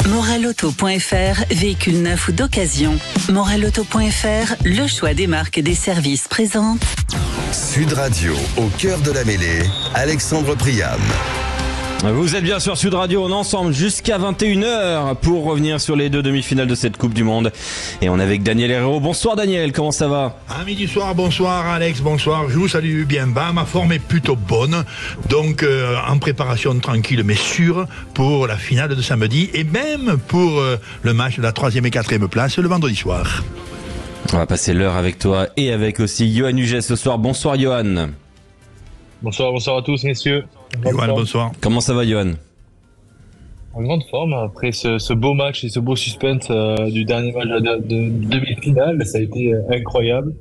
Moralauto.fr, véhicule neuf ou d'occasion. Moralauto.fr, le choix des marques et des services présente. Sud Radio, au cœur de la mêlée, Alexandre Priam. Vous êtes bien sur Sud Radio, on est ensemble jusqu'à 21h pour revenir sur les deux demi-finales de cette Coupe du Monde. Et on est avec Daniel Herrero. Bonsoir Daniel, comment ça va? Amis du soir, bonsoir Alex, bonsoir. Je vous salue bien bas, ma forme est plutôt bonne. Donc en préparation tranquille mais sûre pour la finale de samedi et même pour le match de la 3e et 4e place le vendredi soir. On va passer l'heure avec toi et avec aussi Johan Huget ce soir. Bonsoir Johan. Bonsoir à tous messieurs. Johan, bonsoir. Comment ça va Johan? En grande forme, après ce beau match et ce beau suspense du dernier match de demi-finale, ça a été incroyable.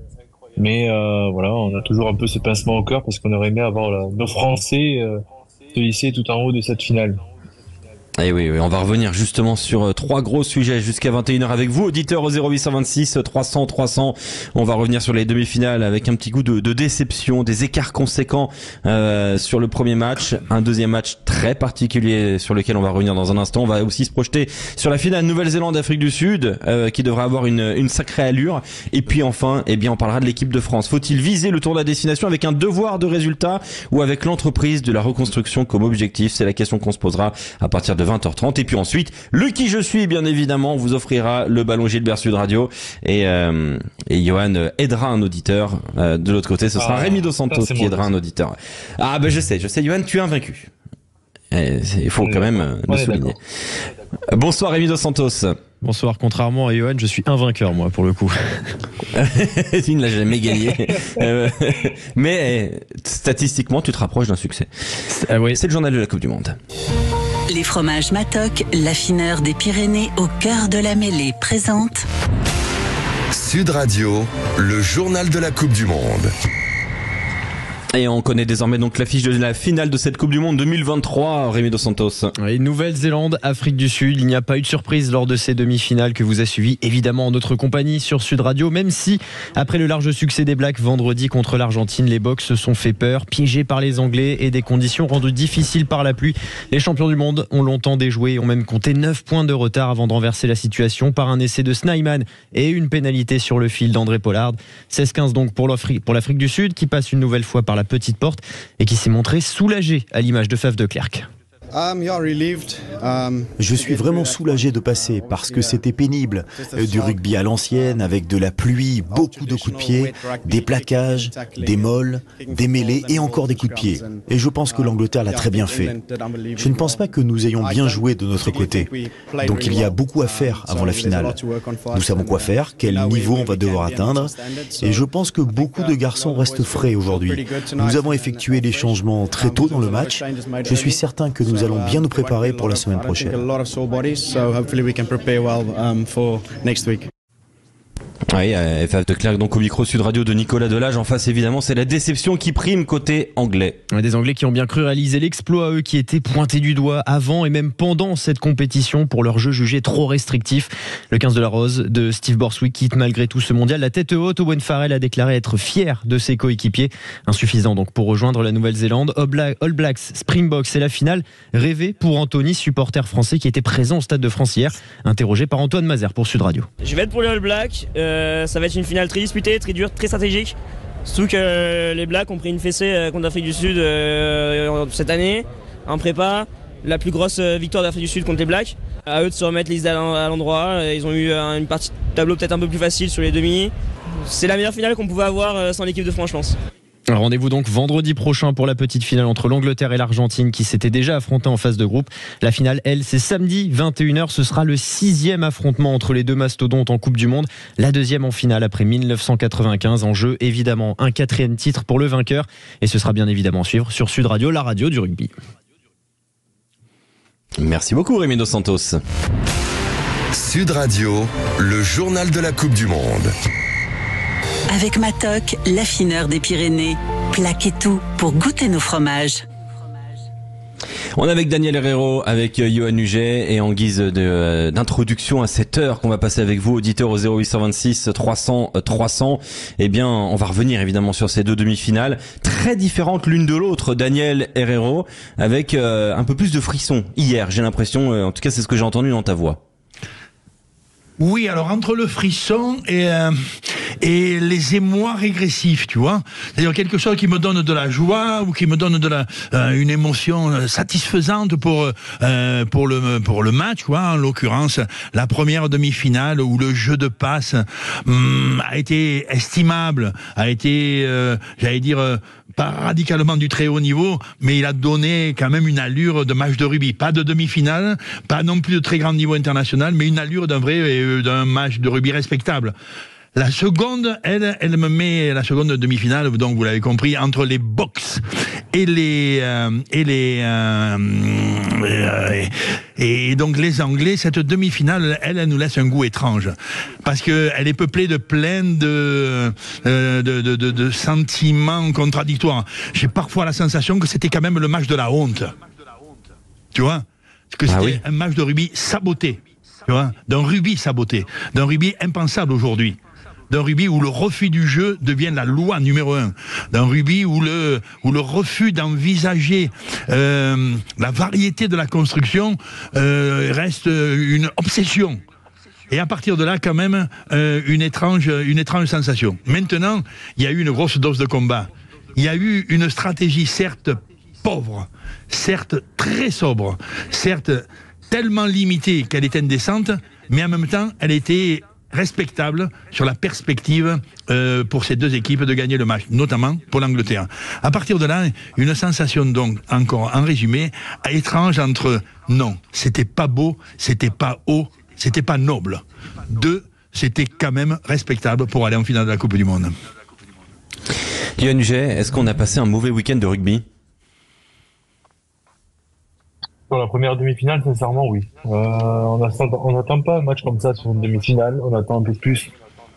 Mais voilà, on a toujours un peu ce pincement au cœur parce qu'on aurait aimé avoir nos Français se hisser tout en haut de cette finale. Et oui, on va revenir justement sur trois gros sujets jusqu'à 21h avec vous, auditeurs au 0826 300 300. On va revenir sur les demi-finales avec un petit goût de déception, des écarts conséquents sur le premier match, un deuxième match très particulier sur lequel on va revenir dans un instant. On va aussi se projeter sur la finale Nouvelle-Zélande-Afrique du Sud qui devrait avoir une sacrée allure. Et puis enfin, on parlera de l'équipe de France. Faut-il viser le tour de la destination avec un devoir de résultat ou avec l'entreprise de la reconstruction comme objectif? C'est la question qu'on se posera à partir de 20h30. Et puis ensuite, le qui je suis, bien évidemment, vous offrira le ballon Gilbert Sud Radio et Johan aidera un auditeur. De l'autre côté, ce sera Rémi Dos Santos qui aidera un auditeur. Ah ben je sais, Johan, tu es invaincu. Il faut quand même le souligner. Bonsoir Rémi Dos Santos. Bonsoir, contrairement à Johan, je suis un vainqueur moi pour le coup. Tu ne l'as jamais gagné. Mais statistiquement, tu te rapproches d'un succès. Oui. C'est le journal de la Coupe du Monde. Les fromages Matok, l'affineur des Pyrénées au cœur de la mêlée, présente Sud Radio, le journal de la Coupe du Monde. Et on connaît désormais donc l'affiche de la finale de cette Coupe du Monde 2023, Rémi Dos Santos. Oui, Nouvelle-Zélande, Afrique du Sud, il n'y a pas eu de surprise lors de ces demi-finales que vous avez suivies, évidemment en notre compagnie sur Sud Radio, même si, après le large succès des Blacks vendredi contre l'Argentine, les Box se sont fait peur, piégés par les Anglais et des conditions rendues difficiles par la pluie. Les champions du monde ont longtemps déjoué et ont même compté 9 points de retard avant de renverser la situation par un essai de Snyman et une pénalité sur le fil d'André Pollard. 16-15 donc pour l'Afrique du Sud qui passe une nouvelle fois par la petite porte et qui s'est montré soulagé à l'image de Faf de Klerk. Je suis vraiment soulagé de passer parce que c'était pénible. Du rugby à l'ancienne, avec de la pluie, beaucoup de coups de pied, des plaquages, des molles, des mêlées et encore des coups de pied. Et je pense que l'Angleterre l'a très bien fait. Je ne pense pas que nous ayons bien joué de notre côté. Donc il y a beaucoup à faire avant la finale. Nous savons quoi faire, quel niveau on va devoir atteindre. Et je pense que beaucoup de garçons restent frais aujourd'hui. Nous avons effectué des changements très tôt dans le match. Je suis certain que nous allons bien nous préparer pour la semaine prochaine. Oui, FF de Clerc, donc au micro Sud Radio de Nicolas Delage. En face, évidemment, c'est la déception qui prime côté anglais. Des Anglais qui ont bien cru réaliser l'exploit, eux qui étaient pointés du doigt avant et même pendant cette compétition pour leur jeu jugé trop restrictif. Le 15 de la Rose de Steve Borswick quitte malgré tout ce mondial la tête haute. Owen Farrell a déclaré être fier de ses coéquipiers. Insuffisant donc pour rejoindre la Nouvelle-Zélande. All Blacks, Springboks, c'est la finale. Rêvé pour Anthony, supporter français qui était présent au Stade de France hier. Interrogé par Antoine Mazer pour Sud Radio. Je vais être pour les All Blacks. Ça va être une finale très disputée, très dure, très stratégique. Surtout que les Blacks ont pris une fessée contre l'Afrique du Sud cette année, en prépa. La plus grosse victoire d'Afrique du Sud contre les Blacks. À eux de se remettre les idées à l'endroit. Ils ont eu une partie de tableau peut-être un peu plus facile sur les demi. C'est la meilleure finale qu'on pouvait avoir sans l'équipe de France, je pense. Rendez-vous donc vendredi prochain pour la petite finale entre l'Angleterre et l'Argentine qui s'étaient déjà affrontés en phase de groupe. La finale, elle, c'est samedi 21h. Ce sera le 6e affrontement entre les deux mastodontes en Coupe du Monde. La deuxième en finale après 1995. En jeu, évidemment, un 4e titre pour le vainqueur. Et ce sera bien évidemment à suivre sur Sud Radio, la radio du rugby. Merci beaucoup Rémi Dos Santos. Sud Radio, le journal de la Coupe du Monde. avec Matok, l'affineur des Pyrénées. Plaquez tout pour goûter nos fromages. On est avec Daniel Herrero, avec Yoann Huget, et en guise d'introduction à cette heure qu'on va passer avec vous, auditeurs au 0826 300 300, eh bien, on va revenir évidemment sur ces deux demi-finales, très différentes l'une de l'autre, Daniel Herrero, avec un peu plus de frissons hier, j'ai l'impression, en tout cas c'est ce que j'ai entendu dans ta voix. Oui, alors entre le frisson et les émois régressifs, tu vois, c'est-à-dire quelque chose qui me donne de la joie ou qui me donne une émotion satisfaisante pour le match, quoi. En l'occurrence, la première demi-finale où le jeu de passe a été estimable, a été, j'allais dire, pas radicalement du très haut niveau, mais il a donné quand même une allure de match de rugby. Pas de demi-finale, pas non plus de très grand niveau international, mais une allure d'un match de rugby respectable. La seconde, elle me met la seconde demi-finale, donc vous l'avez compris, entre les Box et donc les Anglais. Cette demi-finale, elle nous laisse un goût étrange parce que elle est peuplée de plein de sentiments contradictoires. J'ai parfois la sensation que c'était quand même le match de la honte, tu vois, que c'était un match de rugby saboté, tu vois, d'un rugby saboté, d'un rugby impensable aujourd'hui. D'un rugby où le refus du jeu devient la loi numéro 1, d'un rugby où le refus d'envisager la variété de la construction reste une obsession. Et à partir de là, quand même, une étrange sensation. Maintenant, il y a eu une grosse dose de combat. Il y a eu une stratégie, certes pauvre, certes très sobre, certes tellement limitée qu'elle est indécente, mais en même temps, elle était respectable sur la perspective pour ces deux équipes de gagner le match, notamment pour l'Angleterre. À partir de là, une sensation donc, encore en résumé, étrange entre non, c'était pas beau, c'était pas haut, c'était pas noble. Deux, c'était quand même respectable pour aller en finale de la Coupe du Monde. Yoann Huget, est-ce qu'on a passé un mauvais week-end de rugby ? Pour la première demi-finale, sincèrement, oui. On n'attend pas un match comme ça sur une demi-finale. On attend un peu plus.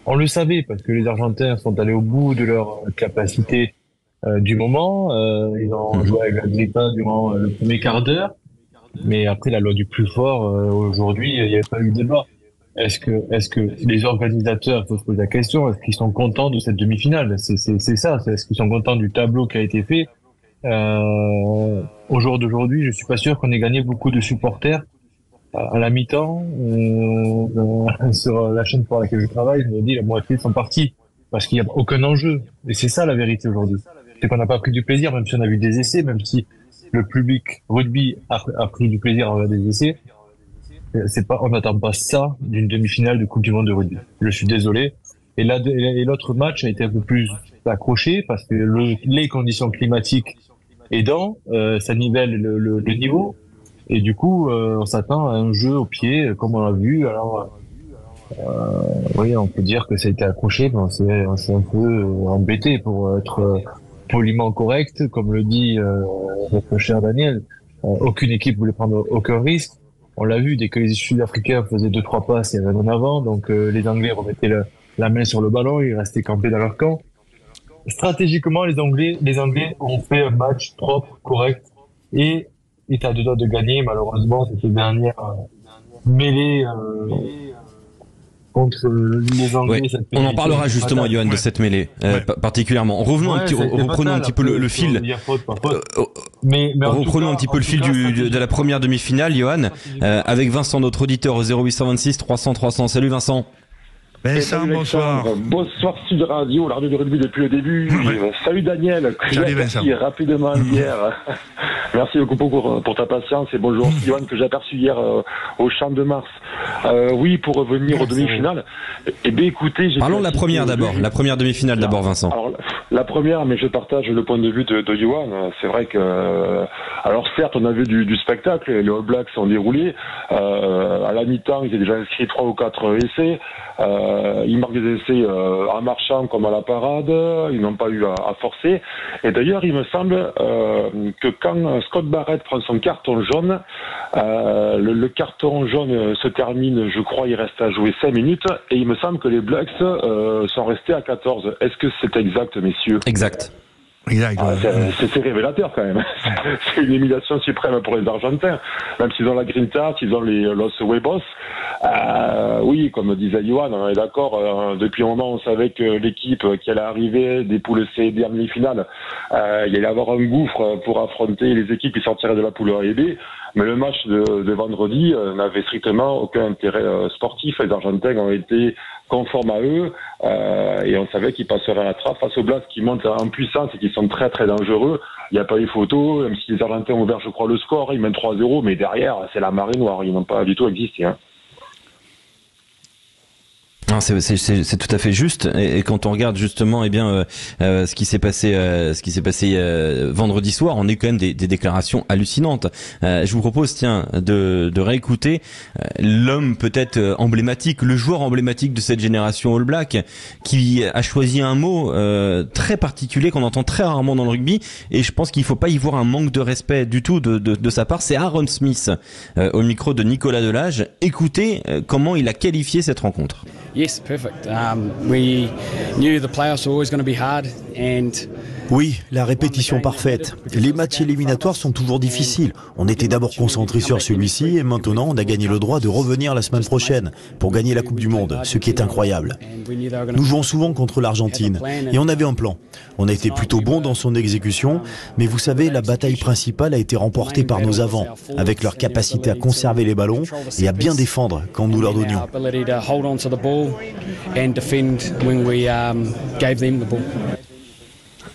On le savait parce que les Argentins sont allés au bout de leur capacité du moment. Ils ont joué avec la Grippa durant le premier quart d'heure. Mais après, la loi du plus fort, aujourd'hui, il n'y avait pas eu de débat. Est-ce que les organisateurs, il faut se poser la question, est-ce qu'ils sont contents de cette demi-finale? C'est ça. Est-ce qu'ils sont contents du tableau qui a été fait? Au jour d'aujourd'hui, je suis pas sûr qu'on ait gagné beaucoup de supporters. À la mi-temps, sur la chaîne pour laquelle je travaille, je me dis la moitié sont partis parce qu'il n'y a aucun enjeu. Et c'est ça la vérité aujourd'hui. C'est qu'on n'a pas pris du plaisir, même si on a vu des essais, même si le public rugby a pris du plaisir à voir des essais. On n'attend pas ça d'une demi-finale de Coupe du Monde de rugby. Je suis désolé. Et l'autre match a été un peu plus accroché parce que les conditions climatiques aidant, ça nivelle le niveau. Et du coup, on s'attend à un jeu au pied, comme on l'a vu. Alors, oui, on peut dire que ça a été accroché, mais on s'est un peu embêté pour être poliment correct, comme le dit notre cher Daniel. Aucune équipe voulait prendre aucun risque. On l'a vu, dès que les Sud-Africains faisaient 2-3 passes, il y avait un en avant. Donc les Anglais remettaient la main sur le ballon, ils restaient campés dans leur camp. Stratégiquement, les Anglais ont fait un match propre, correct, et étaient à deux doigts de gagner. Malheureusement, cette dernière mêlée contre les Anglais. Ouais. On en parlera justement, Yoann, de cette mêlée, particulièrement. Reprenons un petit peu le fil. Reprenons un petit peu le fil de la première demi-finale, Yoann, avec Vincent, notre auditeur au 0826 300 300. Salut Vincent. Vincent, bonsoir. Bonsoir Sud Radio, la radio du rugby depuis le début. Salut Daniel, salut Vincent. Rapidement hier. Merci beaucoup pour ta patience et bonjour Yoann que j'ai aperçu hier au Champ de Mars. Oui, pour revenir aux demi-finales. Eh bien écoutez, parlons de la première d'abord, la première demi-finale d'abord Vincent. Alors, la première, mais je partage le point de vue de Yoann. C'est vrai que, alors certes, on a vu du spectacle, les All Blacks sont déroulés. À la mi-temps, ils avaient déjà inscrit 3 ou 4 essais. Ils marquent des essais en marchant comme à la parade, ils n'ont pas eu à forcer. Et d'ailleurs, il me semble que quand Scott Barrett prend son carton jaune, le carton jaune se termine, je crois, il reste à jouer 5 minutes, et il me semble que les Blacks sont restés à 14. Est-ce que c'est exact, messieurs? Exact. Exact. C'est révélateur quand même. C'est une humiliation suprême pour les Argentins. Même s'ils ont la grinta, s'ils ont les Los Huevos. Oui, comme disait Johan, on est d'accord. Depuis un moment, on savait que l'équipe qui allait arriver des poules C et demi-finales, il allait avoir un gouffre pour affronter les équipes qui sortiraient de la poule A et B. Mais le match de vendredi n'avait strictement aucun intérêt sportif. Les Argentins ont été conformes à eux et on savait qu'ils passeraient à la trappe face aux Blacks qui montent en puissance et qui sont très très dangereux. Il n'y a pas eu photo, même si les Argentins ont ouvert, je crois, le score, ils mènent 3-0, mais derrière, c'est la marée noire. Ils n'ont pas du tout existé. Hein. C'est tout à fait juste. Et quand on regarde justement, ce qui s'est passé, vendredi soir, on est quand même des déclarations hallucinantes. Je vous propose, de réécouter l'homme peut-être emblématique, le joueur emblématique de cette génération All Black, qui a choisi un mot très particulier qu'on entend très rarement dans le rugby. Et je pense qu'il faut pas y voir un manque de respect du tout de sa part. C'est Aaron Smith au micro de Nicolas Delage. Écoutez comment il a qualifié cette rencontre. Yes, perfect. We knew the playoffs were always going to be hard and oui, la répétition parfaite. Les matchs éliminatoires sont toujours difficiles. On était d'abord concentré sur celui-ci et maintenant on a gagné le droit de revenir la semaine prochaine pour gagner la Coupe du Monde, ce qui est incroyable. Nous jouons souvent contre l'Argentine et on avait un plan. On a été plutôt bon dans son exécution, mais vous savez, la bataille principale a été remportée par nos avants, avec leur capacité à conserver les ballons et à bien défendre quand nous leur donnions.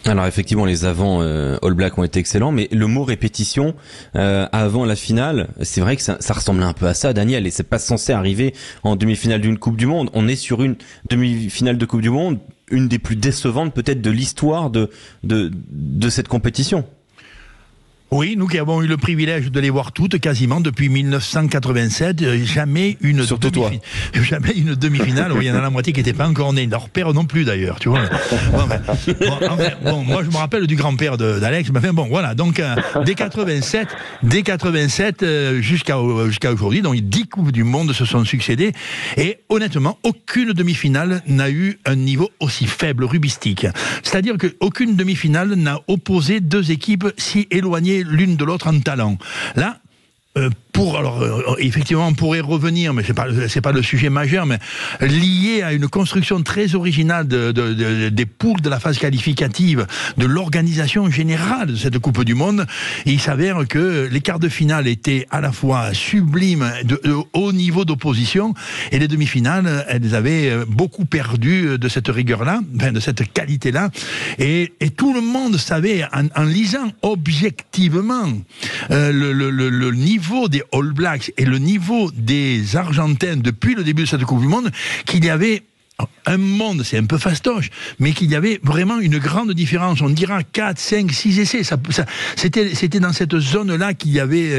Alors effectivement, les avants All Black ont été excellents, mais le mot répétition avant la finale, c'est vrai que ça ressemblait un peu à ça, Daniel, et c'est pas censé arriver en demi-finale d'une Coupe du Monde. On est sur une demi-finale de Coupe du Monde, une des plus décevantes peut-être de l'histoire de cette compétition. Oui, nous qui avons eu le privilège de les voir toutes quasiment depuis 1987, jamais une demi-finale. Il y en a la moitié qui n'était pas encore née, leur père non plus d'ailleurs, tu vois. Moi je me rappelle du grand-père d'Alex, mais enfin bon, voilà. Donc dès 87 jusqu'à aujourd'hui, donc 10 coupes du monde se sont succédées et honnêtement, aucune demi-finale n'a eu un niveau aussi faible rugbyistique. C'est-à-dire qu'aucune demi-finale n'a opposé deux équipes si éloignées l'une de l'autre en talent. Là, effectivement, on pourrait revenir, mais c'est pas le sujet majeur, mais lié à une construction très originale des poules de la phase qualificative, de l'organisation générale de cette Coupe du Monde, il s'avère que les quarts de finale étaient à la fois sublimes, de haut niveau d'opposition, et les demi-finales, elles avaient beaucoup perdu de cette rigueur-là, de cette qualité-là, et tout le monde savait, en lisant objectivement le niveau des All Blacks et le niveau des Argentins depuis le début de cette Coupe du Monde, qu'il y avait un monde, c'est un peu fastoche, mais qu'il y avait vraiment une grande différence. On dira 4, 5, 6 essais. C'était dans cette zone-là qu'il y avait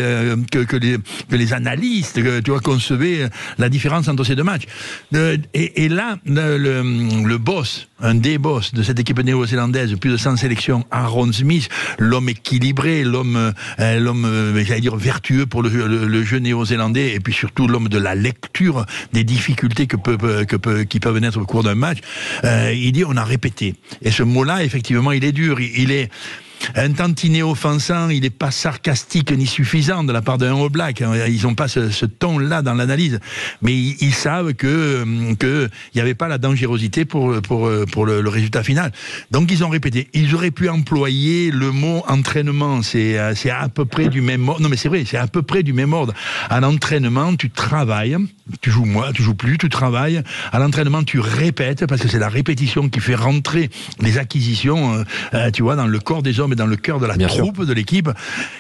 que les analystes concevaient la différence entre ces deux matchs. Et là, le boss, un des boss de cette équipe néo-zélandaise, plus de 100 sélections, Aaron Smith, l'homme équilibré, l'homme j'allais dire vertueux pour le jeu néo-zélandais, et puis surtout l'homme de la lecture des difficultés qui peuvent naître au cours d'un match, il dit on a répété. Et ce mot-là, effectivement, il est dur, il est un tantinet offensant, il n'est pas sarcastique ni suffisant de la part d'un All Black. Ils n'ont pas ce ton-là dans l'analyse, mais ils savent que il n'y avait pas la dangerosité pour le résultat final. Donc ils ont répété. Ils auraient pu employer le mot entraînement. C'est à peu près du même ordre. Non mais c'est vrai, c'est à peu près du même ordre. À l'entraînement, tu travailles, tu joues plus, tu travailles. À l'entraînement, tu répètes, parce que c'est la répétition qui fait rentrer les acquisitions, tu vois, dans le corps des hommes et dans le cœur de la troupe, de l'équipe.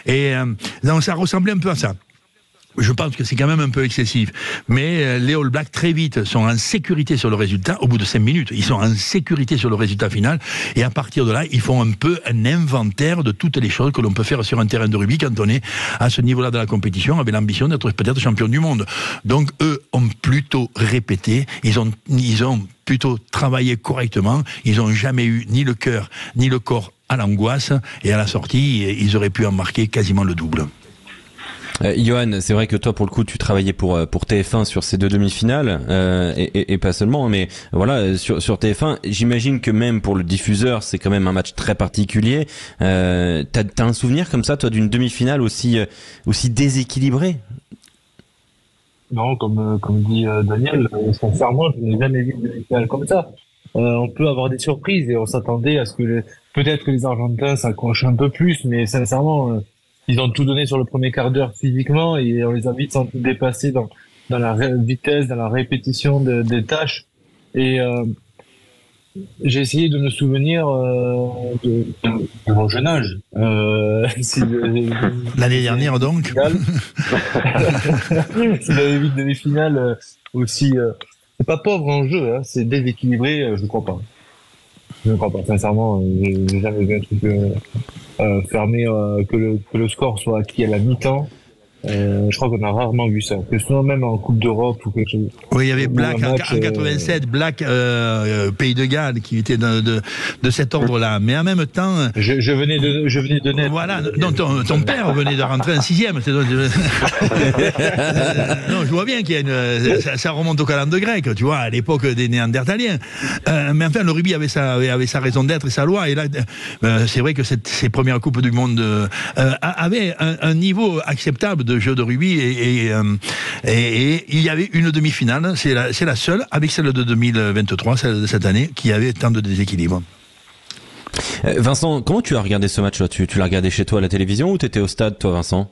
Et donc ça ressemblait un peu à ça. Je pense que c'est quand même un peu excessif. Mais les All Blacks, très vite, sont en sécurité sur le résultat. Au bout de 5 minutes, ils sont en sécurité sur le résultat final. Et à partir de là, ils font un peu un inventaire de toutes les choses que l'on peut faire sur un terrain de rugby quand on est à ce niveau-là de la compétition, avec l'ambition d'être peut-être champion du monde. Donc, eux ont plutôt répété. Ils ont plutôt travaillé correctement. Ils n'ont jamais eu ni le cœur, ni le corps à l'angoisse. Et à la sortie, ils auraient pu en marquer quasiment le double. Johan, c'est vrai que toi, pour le coup, tu travaillais pour TF1 sur ces deux demi-finales, et pas seulement, mais voilà, sur TF1, j'imagine que même pour le diffuseur, c'est quand même un match très particulier. T'as un souvenir comme ça, toi, d'une demi-finale aussi déséquilibrée? Non, comme dit Daniel, sincèrement, je n'ai jamais vu une demi-finale comme ça. On peut avoir des surprises et on s'attendait à ce que peut-être que les Argentins s'accrochent un peu plus, mais sincèrement, ils ont tout donné sur le premier quart d'heure physiquement et on les a vite sentis dépasser dans la vitesse, dans la répétition des tâches. Et j'ai essayé de me souvenir de mon jeune âge. L'année dernière, donc. S'il avait vu une demi-finale aussi... c'est pas pauvre en jeu, hein, c'est déséquilibré, je crois pas. Je ne crois pas, sincèrement, j'ai jamais vu un truc fermé, que le score soit acquis à la mi-temps. Je crois qu'on a rarement vu ça, que sinon même en Coupe d'Europe ou quelque chose. Oui, il y avait Black en 87, Black Pays de Galles qui était de cet ordre-là. Mais en même temps, je venais de naître. Voilà, non, ton père venait de rentrer en 6e. Non, je vois bien qu'il y a ça remonte au calendrier grec, tu vois, à l'époque des Néandertaliens. Mais enfin, le rugby avait sa raison d'être et sa loi. Et là, c'est vrai que ces premières coupes du monde avaient un niveau acceptable de jeu de rugby et il y avait une demi-finale, c'est la seule, avec celle de 2023, celle de cette année, qui avait tant de déséquilibre. Vincent, comment tu as regardé ce match-là? Tu l'as regardé chez toi à la télévision ou t'étais au stade, toi, Vincent?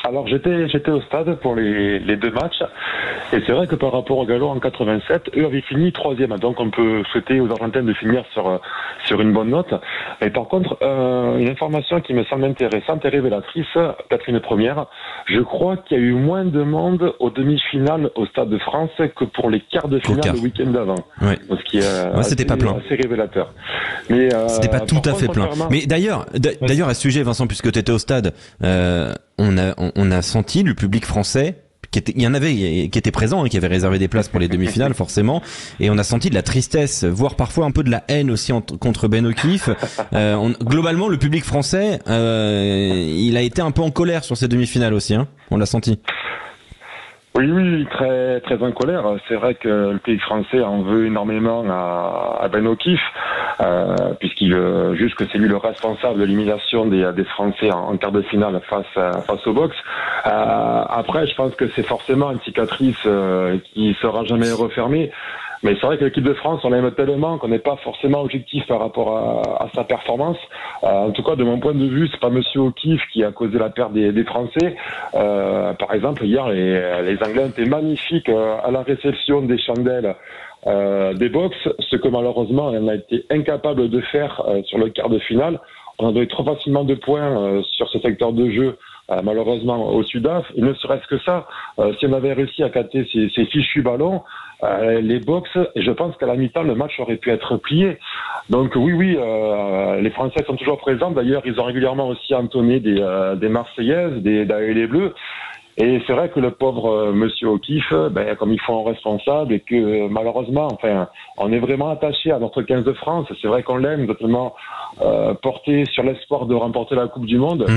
Alors j'étais au stade pour les deux matchs et c'est vrai que par rapport au galop en 87, eux avaient fini 3e, donc on peut souhaiter aux Argentins de finir sur une bonne note. Et par contre, une information qui me semble intéressante et révélatrice, peut-être une première, je crois qu'il y a eu moins de monde aux demi-finales au Stade de France que pour les quarts de finale le week-end d'avant. Ouais. Ce qui est c'était pas plein. assez révélateur. Mais c'était pas tout à fait plein. Mais d'ailleurs à ce sujet, Vincent, puisque tu étais au stade, on a senti le public français il y en avait qui étaient présents, qui avaient réservé des places pour les demi-finales forcément, et on a senti de la tristesse, voire parfois un peu de la haine aussi contre Ben O'Keefe. Globalement, le public français, il a été un peu en colère sur ces demi-finales aussi, hein. On l'a senti. Oui, très très en colère. C'est vrai que le pays français en veut énormément à Ben O'Keefe, puisqu'il juge que c'est lui le responsable de l'élimination des Français en quart de finale face au box. Après, je pense que c'est forcément une cicatrice qui sera jamais refermée. Mais c'est vrai que l'équipe de France, on l'aime tellement qu'on n'est pas forcément objectif par rapport à sa performance. En tout cas, de mon point de vue, c'est pas Monsieur O'Keefe qui a causé la perte des Français. Par exemple, hier, les Anglais étaient magnifiques à la réception des chandelles des box, ce que malheureusement on a été incapable de faire sur le quart de finale. On a donné trop facilement de points sur ce secteur de jeu. Malheureusement au Sudaf, et ne serait-ce que ça, si on avait réussi à capter ces fichus ballons, les box, et je pense qu'à la mi-temps le match aurait pu être plié. Donc oui, les Français sont toujours présents. D'ailleurs, ils ont régulièrement aussi entonné des Marseillaises, des Bleus. Et c'est vrai que le pauvre Monsieur O'Keefe, comme il faut un responsable, et que malheureusement, enfin, on est vraiment attaché à notre 15 de France. C'est vrai qu'on l'aime, notamment porté sur l'espoir de remporter la Coupe du Monde.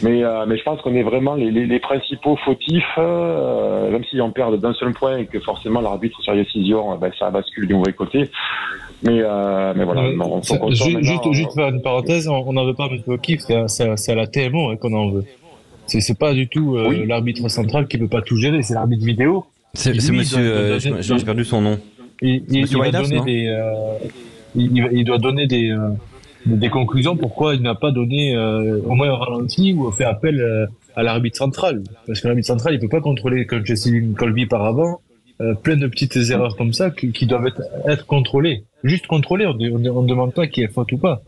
Mais je pense qu'on est vraiment les principaux fautifs, même si on perd d'un seul point et que forcément l'arbitre sur la décision, ça bascule du mauvais côté. Mais voilà. Juste faire une parenthèse, on n'en veut pas Monsieur O'Keefe, c'est à la TMO qu'on en veut. C'est pas du tout l'arbitre central qui peut pas tout gérer, c'est l'arbitre vidéo. C'est monsieur, j'ai perdu son nom. Il doit donner des conclusions pourquoi il n'a pas donné au moins un ralenti ou fait appel à l'arbitre central. Parce que l'arbitre central, il peut pas contrôler, comme chez Céline Colby par avant, plein de petites erreurs comme ça qui doivent être contrôlées. Juste contrôlées, on ne demande pas qu'il y ait faute ou pas.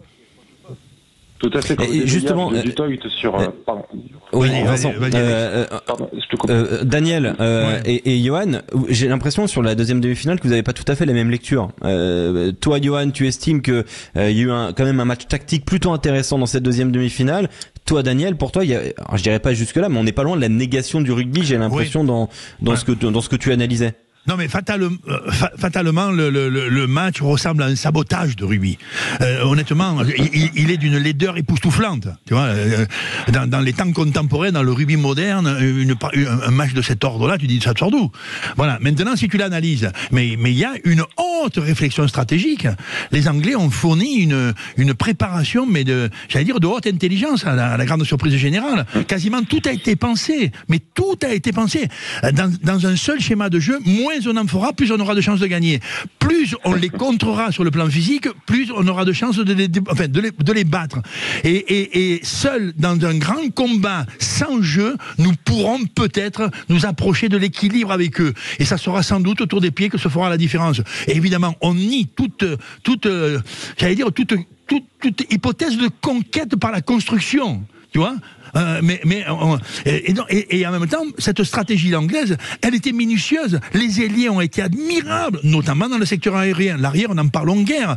Tout à fait. Et justement, pardon. Oui, Vincent. Pardon, je te coupe. Daniel et Johan, j'ai l'impression sur la deuxième demi-finale que vous n'avez pas tout à fait la même lecture. Toi, Johan, tu estimes que il y a eu quand même un match tactique plutôt intéressant dans cette deuxième demi-finale. Toi, Daniel, pour toi, alors, je dirais pas jusque là, mais on n'est pas loin de la négation du rugby. J'ai l'impression dans ce que tu analysais. Non mais fatalement le match ressemble à un sabotage de rugby. Honnêtement, il est d'une laideur époustouflante. Tu vois, dans les temps contemporains, dans le rugby moderne, un match de cet ordre-là, tu dis ça sort d'où? Voilà. Maintenant, si tu l'analyses, mais il y a une haute réflexion stratégique. Les Anglais ont fourni une préparation, mais de haute intelligence, à la grande surprise générale. Quasiment tout a été pensé, mais tout a été pensé dans un seul schéma de jeu. Moins on en fera, plus on aura de chances de gagner. Plus on les contrera sur le plan physique, plus on aura de chances de les battre. Et seul dans un grand combat sans jeu, nous pourrons peut-être nous approcher de l'équilibre avec eux. Et ça sera sans doute autour des pieds que se fera la différence. Et évidemment, on nie toute hypothèse de conquête par la construction. Tu vois? Et en même temps, cette stratégie anglaise, elle était minutieuse. Les ailiers ont été admirables, notamment dans le secteur aérien. L'arrière, on en parle en guerre.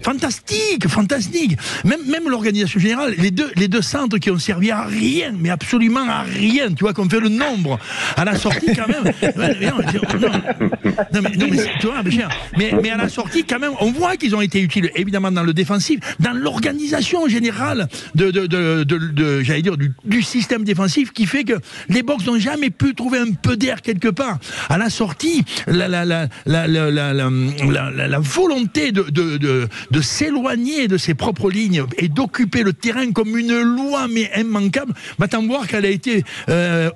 Fantastique. Même l'organisation générale, les deux centres qui ont servi à rien, mais absolument à rien. Tu vois qu'on fait le nombre à la sortie quand même. Mais à la sortie quand même, on voit qu'ils ont été utiles, évidemment dans le défensif, dans l'organisation générale du système défensif, qui fait que les Box n'ont jamais pu trouver un peu d'air quelque part. À la sortie, la volonté de s'éloigner de ses propres lignes et d'occuper le terrain comme une loi mais immanquable, va t'en voir qu'elle a été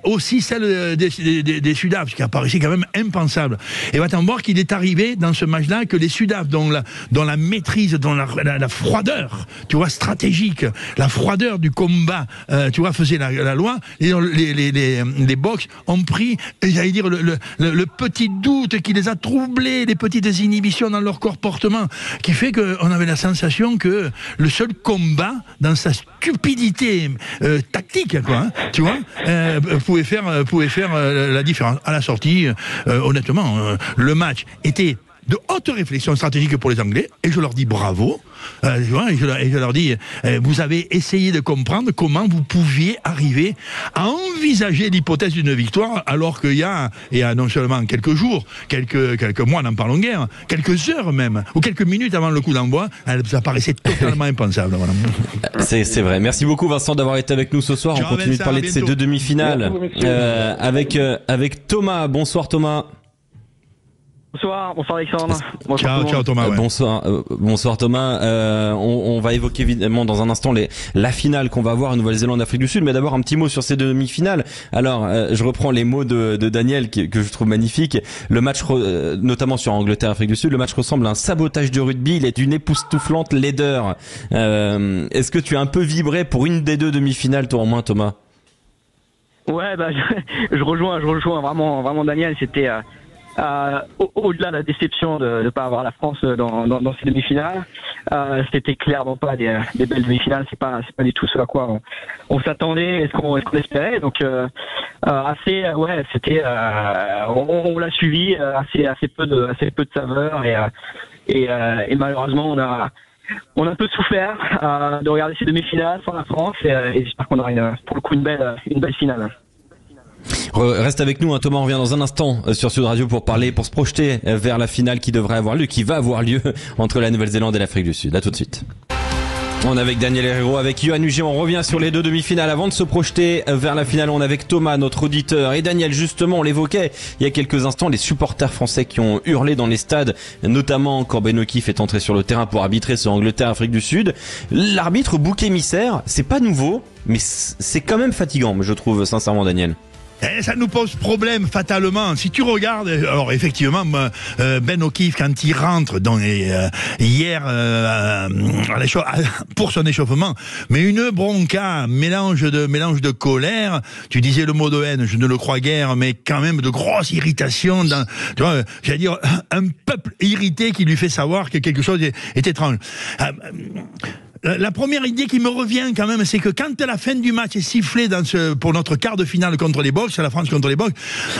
aussi celle des Sudaf, ce qui apparaissait quand même impensable. Et va t'en voir qu'il est arrivé dans ce match-là que les Sudaf, dont la maîtrise, dont la froideur, tu vois, stratégique, la froideur du combat, tu vois, faisait la loi. Et les Box ont pris, j'allais dire, le petit doute qui les a troublés, les petites inhibitions dans leur comportement, qui fait qu'on avait la sensation que le seul combat, dans sa stupidité tactique, quoi, hein, tu vois, pouvait faire la différence. À la sortie, honnêtement, le match était de haute réflexion stratégique pour les Anglais, et je leur dis bravo. Et je leur dis, vous avez essayé de comprendre comment vous pouviez arriver à envisager l'hypothèse d'une victoire, alors qu'il y a non seulement quelques jours, quelques mois, n'en parlons guère, quelques heures même, ou quelques minutes avant le coup d'envoi, ça paraissait totalement impensable. Voilà. C'est vrai. Merci beaucoup Vincent d'avoir été avec nous ce soir. On continue de parler de ces deux demi-finales avec Thomas. Bonsoir Thomas. Bonsoir Alexandre. Ciao Thomas. Ouais. Bonsoir Thomas. On va évoquer évidemment dans un instant la finale qu'on va avoir à Nouvelle-Zélande-Afrique du Sud, mais d'abord un petit mot sur ces demi-finales. Alors, je reprends les mots de Daniel que je trouve magnifiques. Le match, notamment sur Angleterre-Afrique du Sud, le match ressemble à un sabotage de rugby. Il est d'une époustouflante laideur. Est-ce que tu as un peu vibré pour une des deux demi-finales, toi en moins, Thomas? Ouais, je rejoins vraiment Daniel. C'était au-delà de la déception de ne pas avoir la France dans ces demi-finales, c'était clairement pas des belles demi-finales. C'est pas du tout ce à quoi on s'attendait, ce qu'on espérait. Donc c'était on l'a suivi assez peu de saveur, et malheureusement on a un peu souffert de regarder ces demi-finales sans la France, et j'espère qu'on aura pour le coup une belle finale. Reste avec nous, hein, Thomas, on revient dans un instant sur Sud Radio pour se projeter vers la finale qui va avoir lieu entre la Nouvelle-Zélande et l'Afrique du Sud. À tout de suite. On est avec Daniel Herrero, avec Yoann Huget, on revient sur les deux demi-finales. Avant de se projeter vers la finale, on est avec Thomas, notre auditeur, et Daniel, justement, on l'évoquait il y a quelques instants, les supporters français qui ont hurlé dans les stades, notamment quand Ben O'Keefe est entré sur le terrain pour arbitrer ce Angleterre-Afrique du Sud. L'arbitre bouc émissaire, c'est pas nouveau, mais c'est quand même fatigant, je trouve, sincèrement, Daniel. Ça nous pose problème fatalement. Si tu regardes, alors effectivement, Ben O'Keefe, quand il rentre hier pour son échauffement, mais une bronca, mélange de colère. Tu disais le mot de haine, je ne le crois guère, mais quand même de grosse irritation. Tu vois, j'allais dire un peuple irrité qui lui fait savoir que quelque chose est étrange. La première idée qui me revient quand même, c'est que quand la fin du match est sifflée pour notre quart de finale contre les Box, la France contre les Box,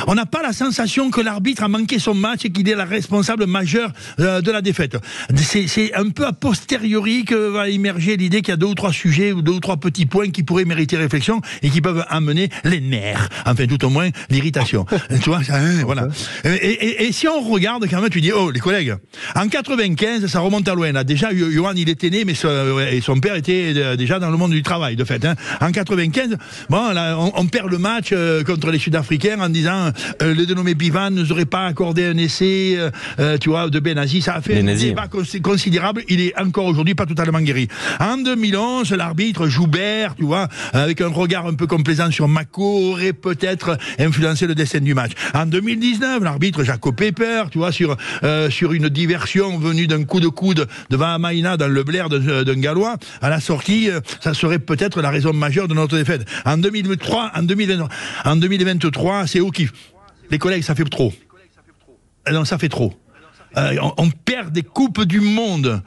on n'a pas la sensation que l'arbitre a manqué son match et qu'il est la responsable majeure de la défaite. C'est un peu a posteriori que va émerger l'idée qu'il y a 2 ou 3 sujets ou 2 ou 3 petits points qui pourraient mériter réflexion et qui peuvent amener les nerfs, enfin tout au moins l'irritation. Tu vois, voilà. Et si on regarde quand même, tu dis, oh les collègues, en 95, ça remonte à loin. Là. Déjà, Johan il était né, mais son père était déjà dans le monde du travail, de fait. Hein. En 95, bon, là, on perd le match contre les Sud-Africains en disant le dénommé Bivan ne nous aurait pas accordé un essai, tu vois, de Benazi. Ça a fait un débat considérable. Il est encore aujourd'hui pas totalement guéri. En 2011, l'arbitre Joubert, tu vois, avec un regard un peu complaisant sur Mako, aurait peut-être influencé le destin du match. En 2019, l'arbitre Jacob Pepper, tu vois, sur une diversion venue d'un coup de coude devant Amaina dans le blaire d'un Gallois, à la sortie, ça serait peut-être la raison majeure de notre défaite. En 2023, c'est au kiff. Les collègues, ça fait trop. Non, ça fait trop. On perd des coupes du monde.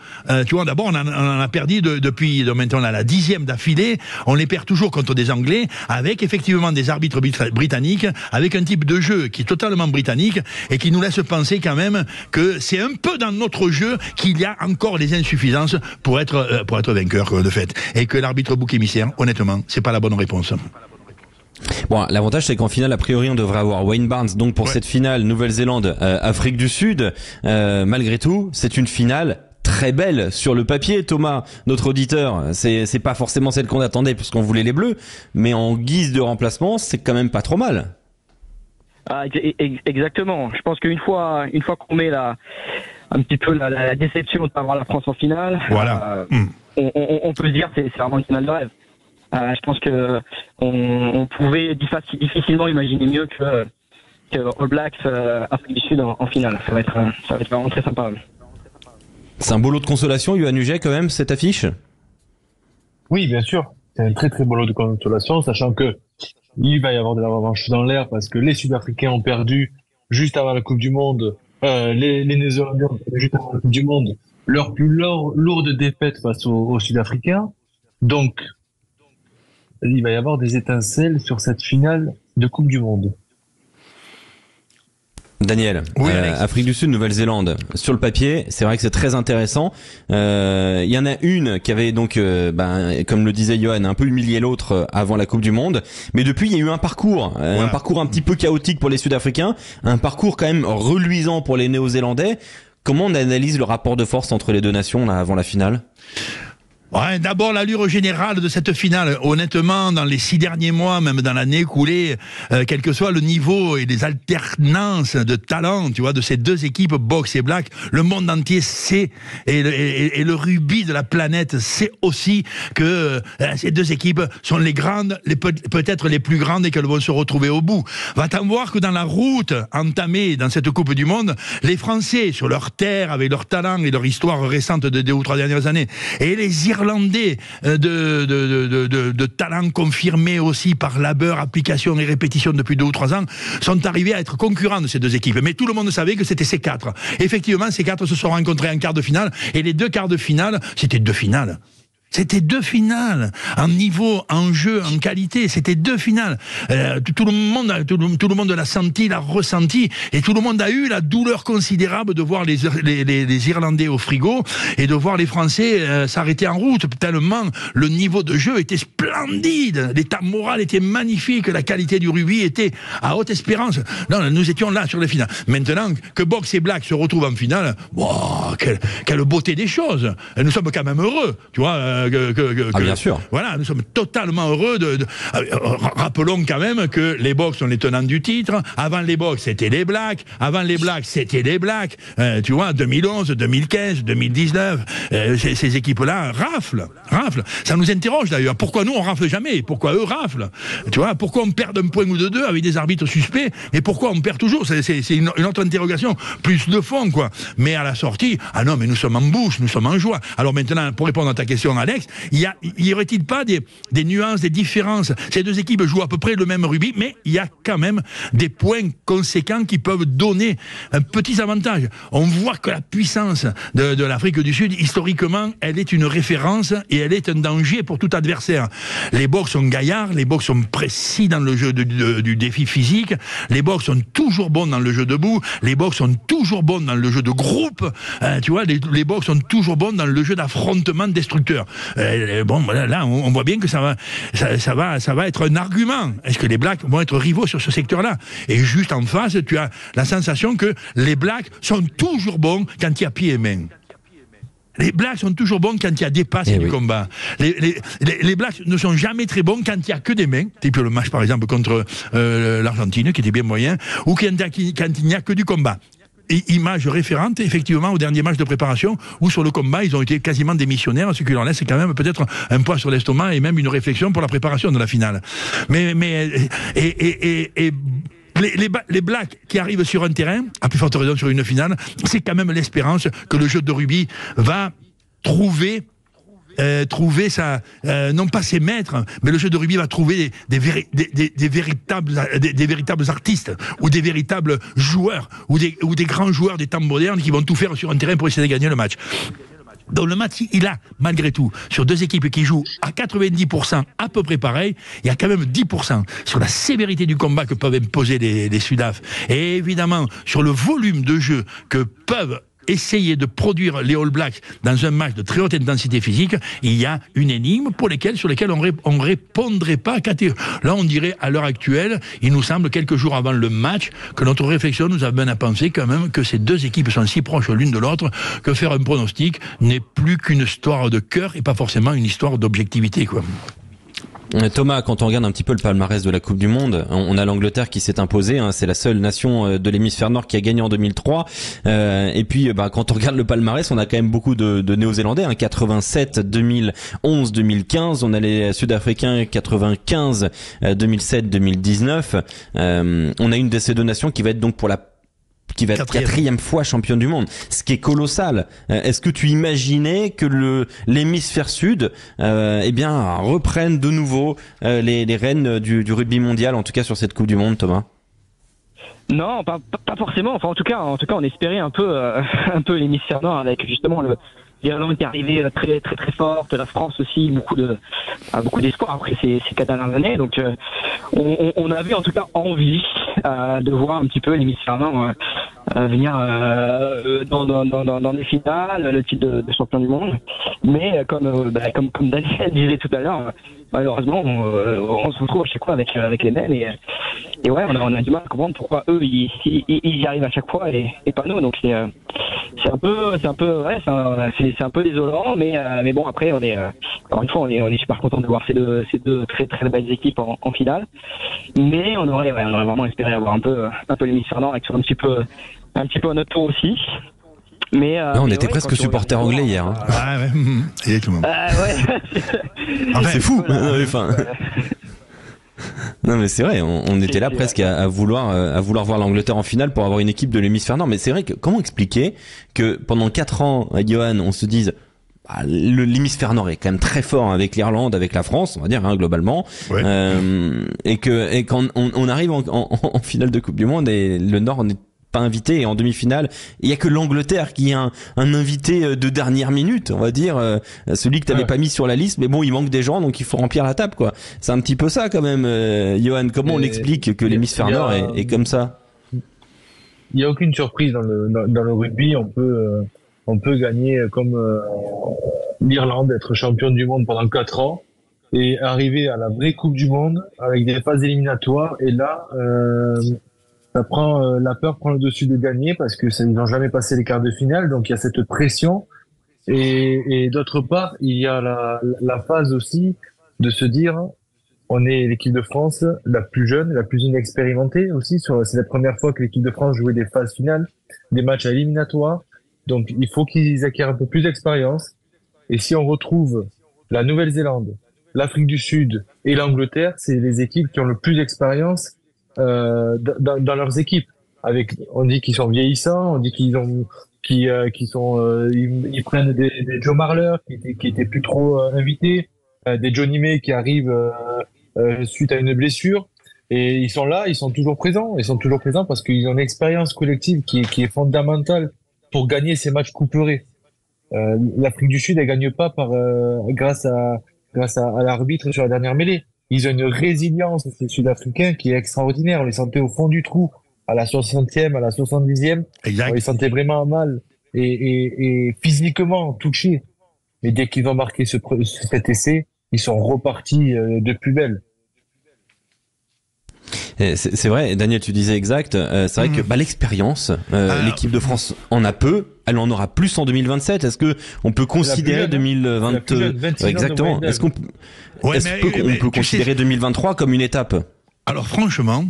Tu vois, d'abord, on en a perdu depuis maintenant on a la 10e d'affilée. On les perd toujours contre des Anglais, avec effectivement des arbitres britanniques, avec un type de jeu qui est totalement britannique et qui nous laisse penser quand même que c'est un peu dans notre jeu qu'il y a encore des insuffisances pour être vainqueur de fait. Et que l'arbitre bouc émissaire, honnêtement, c'est pas la bonne réponse. Bon, l'avantage c'est qu'en finale, a priori, on devrait avoir Wayne Barnes. Donc pour cette finale, Nouvelle-Zélande, Afrique du Sud, malgré tout, c'est une finale très belle sur le papier. Thomas, notre auditeur, c'est pas forcément celle qu'on attendait puisqu'on voulait les Bleus, mais en guise de remplacement, c'est quand même pas trop mal. Ah, exactement. Je pense qu'une fois qu'on met un petit peu la déception de ne pas avoir la France en finale, voilà. On peut se dire que c'est vraiment une finale de rêve. Je pense que on pouvait difficilement imaginer mieux que All Blacks Afrique du Sud en finale. Ça va être vraiment très sympa. C'est un beau lot de consolation, Yohann Huget, quand même, cette affiche. Oui, bien sûr. C'est un très très beau lot de consolation, sachant que il va y avoir de la revanche dans l'air parce que les Sud-Africains ont perdu juste avant la Coupe du Monde. Les Néo-Zélandais ont perdu juste avant la Coupe du Monde leur plus lourde défaite face aux Sud-Africains. Donc il va y avoir des étincelles sur cette finale de Coupe du Monde. Daniel, oui, Afrique du Sud, Nouvelle-Zélande. Sur le papier, c'est vrai que c'est très intéressant. Il y en a une qui avait donc, comme le disait Yohann, un peu humilié l'autre avant la Coupe du Monde. Mais depuis, il y a eu un parcours un petit peu chaotique pour les Sud-Africains, un parcours quand même reluisant pour les Néo-Zélandais. Comment on analyse le rapport de force entre les deux nations là avant la finale ? Ouais, d'abord l'allure générale de cette finale. Honnêtement, dans les 6 derniers mois, même dans l'année écoulée, quel que soit le niveau et les alternances de talent, tu vois, de ces deux équipes, Box et Black, le monde entier sait, et le rugby de la planète sait aussi que ces deux équipes sont les grandes, peut-être les plus grandes et qu'elles vont se retrouver au bout. Va-t-en voir que dans la route entamée dans cette Coupe du Monde, les Français, sur leur terre, avec leur talent et leur histoire récente de 2 ou 3 dernières années, et les Irlandais de talent confirmé aussi par labeur, application et répétition depuis 2 ou 3 ans, sont arrivés à être concurrents de ces deux équipes. Mais tout le monde savait que c'était ces 4. Effectivement, ces 4 se sont rencontrés en quart de finale, et les 2 quarts de finale, c'était 2 finales. C'était 2 finales, en niveau, en jeu, en qualité. C'était 2 finales. Tout le monde l'a senti, l'a ressenti, et tout le monde a eu la douleur considérable de voir les Irlandais au frigo et de voir les Français s'arrêter en route. Tellement le niveau de jeu était splendide, l'état moral était magnifique, la qualité du rugby était à haute espérance. Non, nous étions là sur les finales. Maintenant que Box et Black se retrouvent en finale, wow, quelle beauté des choses. Nous sommes quand même heureux, tu vois. Bien sûr. Voilà, nous sommes totalement heureux rappelons quand même que les Box sont les tenants du titre. Avant les Box, c'était les Blacks. Avant les Blacks, c'était les Blacks. Tu vois, 2011, 2015, 2019, ces équipes-là raflent. Ça nous interroge d'ailleurs. Pourquoi nous, on rafle jamais? Pourquoi eux raflent? Tu vois, pourquoi on perd un point ou de 2 avec des arbitres suspects? Et pourquoi on perd toujours? C'est une autre interrogation, plus de fond, quoi. Mais à la sortie, ah non, mais nous sommes en bouche, nous sommes en joie. Alors maintenant, pour répondre à ta question, Alex, Alex, y aurait-il pas des nuances, des différences? Ces deux équipes jouent à peu près le même rugby, mais il y a quand même des points conséquents qui peuvent donner un petit avantage. On voit que la puissance de l'Afrique du Sud, historiquement, elle est une référence et elle est un danger pour tout adversaire. Les Boks sont gaillards, les Boks sont précis dans le jeu du défi physique, les Boks sont toujours bons dans le jeu debout, les Boks sont toujours bons dans le jeu de groupe, tu vois, les Boks sont toujours bons dans le jeu d'affrontement destructeur. Bon, voilà, là, on voit bien que ça va être un argument. Est-ce que les Blacks vont être rivaux sur ce secteur-là? Et juste en face, tu as la sensation que les Blacks sont toujours bons quand il y a pied et main. Les Blacks sont toujours bons quand il y a des passes et du combat. Les Blacks ne sont jamais très bons quand il n'y a que des mains. Type le match par exemple contre l'Argentine qui était bien moyen, ou quand il n'y a que du combat. Et image référente effectivement au dernier match de préparation où sur le combat ils ont été quasiment démissionnaires, ce qui leur laisse quand même peut-être un poids sur l'estomac et même une réflexion pour la préparation de la finale. Les Blacks qui arrivent sur un terrain, à plus forte raison sur une finale, c'est quand même l'espérance que le jeu de rugby va trouver ça, non pas ses maîtres, mais le jeu de rugby va trouver des véritables artistes ou des véritables joueurs ou des grands joueurs des temps modernes qui vont tout faire sur un terrain pour essayer de gagner le match. Donc le match, il a, malgré tout, sur deux équipes qui jouent à 90% à peu près pareil, il y a quand même 10% sur la sévérité du combat que peuvent imposer les Sudaf. Et évidemment, sur le volume de jeu que peuvent essayer de produire les All Blacks dans un match de très haute intensité physique, il y a une énigme sur lesquelles on répondrait pas là on dirait à l'heure actuelle, il nous semble quelques jours avant le match que notre réflexion nous amène à penser quand même que ces deux équipes sont si proches l'une de l'autre que faire un pronostic n'est plus qu'une histoire de cœur et pas forcément une histoire d'objectivité, quoi. Thomas, quand on regarde un petit peu le palmarès de la Coupe du Monde, on a l'Angleterre qui s'est imposée, hein, c'est la seule nation de l'hémisphère nord qui a gagné en 2003. Et puis, quand on regarde le palmarès, on a quand même beaucoup de Néo-Zélandais, hein, 87, 2011, 2015. On a les Sud-Africains 95, 2007, 2019. On a une de ces deux nations qui va être donc qui va être quatrième fois championne du monde, ce qui est colossal. Est-ce que tu imaginais que l'hémisphère sud reprenne de nouveau les rênes du rugby mondial, en tout cas sur cette Coupe du Monde, Thomas? Non, pas forcément. Enfin, en tout cas, on espérait un peu l'hémisphère nord avec justement l'Irlande qui est arrivée très très très forte, la France aussi beaucoup d'espoir après ces 4 dernières années. Donc on avait en tout cas envie de voir un petit peu l'hémisphère nord venir dans les finales, le titre de champion du monde. Mais comme Daniel disait tout à l'heure, malheureusement on se retrouve à chaque fois avec les mêmes et ouais, on a du mal à comprendre pourquoi eux ils y arrivent à chaque fois et pas nous. Donc c'est un peu désolant, mais bon, après on est encore une fois on est super content de voir ces deux très très belles équipes en finale. Mais on aurait vraiment espéré avoir un peu l'hémisphère nord avec un petit peu à notre tour aussi. Mais on était presque supporters anglais hier. Hein. Ah ouais, exactement. C'est fou. Non mais c'est vrai, on était là presque à vouloir voir l'Angleterre en finale pour avoir une équipe de l'hémisphère nord. Mais c'est vrai que comment expliquer que pendant 4 ans, Johan, on se dise l'hémisphère nord est quand même très fort avec l'Irlande, avec la France, on va dire, hein, globalement, ouais. Et quand on arrive en finale de Coupe du Monde et le Nord n'est pas invité, et en demi-finale il y a que l'Angleterre qui est un invité de dernière minute, on va dire, celui que t'avais pas mis sur la liste, mais bon, il manque des gens donc il faut remplir la table, quoi. C'est un petit peu ça quand même, Johan. Comment on explique que l'hémisphère nord est comme ça? Il y a aucune surprise dans le rugby. On peut gagner comme l'Irlande, être championne du monde pendant 4 ans et arriver à la vraie Coupe du Monde avec des phases éliminatoires, et là la peur prend le dessus de gagner parce que ils n'ont jamais passé les quarts de finale, donc il y a cette pression. Et d'autre part, il y a la phase aussi de se dire, on est l'équipe de France la plus jeune, la plus inexpérimentée aussi. C'est la première fois que l'équipe de France jouait des phases finales, des matchs éliminatoires. Donc il faut qu'ils acquièrent un peu plus d'expérience. Et si on retrouve la Nouvelle-Zélande, l'Afrique du Sud et l'Angleterre, c'est les équipes qui ont le plus d'expérience dans leurs équipes. On dit qu'ils sont vieillissants, on dit qu'ils ont qui sont ils prennent des Joe Marler qui étaient plus trop invités, des Johnny May qui arrivent suite à une blessure, et ils sont là, ils sont toujours présents parce qu'ils ont une expérience collective qui est fondamentale pour gagner ces matchs couperés. L'Afrique du Sud, elle gagne pas grâce à l'arbitre sur la dernière mêlée. Ils ont une résilience, ces Sud-Africains, qui est extraordinaire. On les sentait au fond du trou, à la 60e, à la 70e. Exact. On les sentait vraiment mal et physiquement touchés. Mais dès qu'ils ont marqué cet essai, ils sont repartis de plus belle. C'est vrai, Daniel, tu disais exact. C'est vrai que l'expérience, l'équipe de France en a peu. Elle en aura plus en 2027. Est-ce que on peut considérer 2022 exactement? Est-ce qu'on peut considérer 2023 comme une étape? Alors franchement,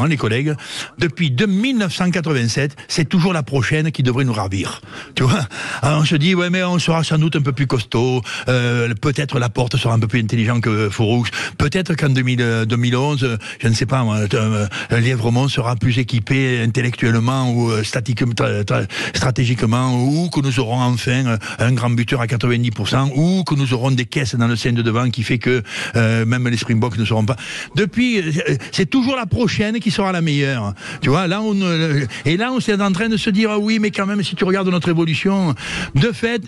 les collègues, depuis 1987, c'est toujours la prochaine qui devrait nous ravir. Tu vois? Alors on se dit, ouais, mais on sera sans doute un peu plus costaud, peut-être Laporte sera un peu plus intelligent que Fouroux, peut-être qu'en 2011, je ne sais pas moi, Lièvremont sera plus équipé intellectuellement ou stratégiquement, ou que nous aurons enfin un grand buteur à 90%, ou que nous aurons des caisses dans le sein de devant qui fait que même les Springboks ne seront pas... Depuis, c'est toujours la prochaine qui sera la meilleure. Tu vois, là on est en train de se dire, ah oui, mais quand même, si tu regardes notre évolution, de fait,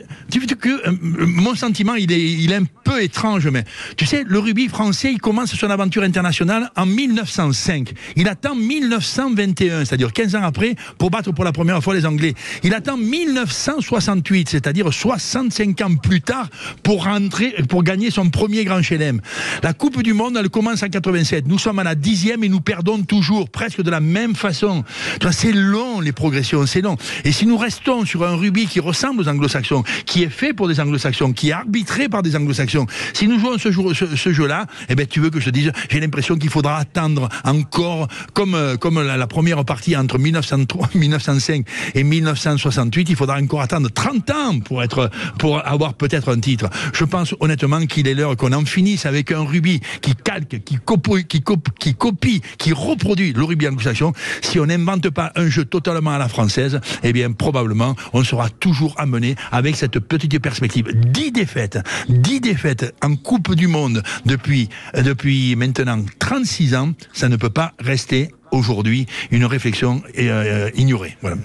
mon sentiment, il est un peu étrange, mais tu sais, le rugby français, il commence son aventure internationale en 1905. Il attend 1921, c'est-à-dire 15 ans après, pour battre pour la première fois les Anglais. Il attend 1968, c'est-à-dire 65 ans plus tard, pour gagner son premier grand chelem. La Coupe du Monde, elle commence en 87. Nous sommes à la 10e et nous perdons toujours, presque de la même façon. C'est long, les progressions, c'est long. Et si nous restons sur un rugby qui ressemble aux anglo-saxons, qui est fait pour des anglo-saxons, qui est arbitré par des anglo-saxons, si nous jouons ce jeu-là, eh ben, tu veux que je te dise, j'ai l'impression qu'il faudra attendre encore, comme la première partie entre 1905 et 1968, il faudra encore attendre 30 ans pour avoir peut-être un titre. Je pense honnêtement qu'il est l'heure qu'on en finisse avec un rugby qui calque, qui copie, qui reproduit le rugby anglo-saxon. Si on n'invente pas un jeu totalement à la française, eh bien probablement on sera toujours amené avec cette petite perspective. 10 défaites en Coupe du Monde depuis maintenant 36 ans, ça ne peut pas rester aujourd'hui une réflexion ignorée. Voilà.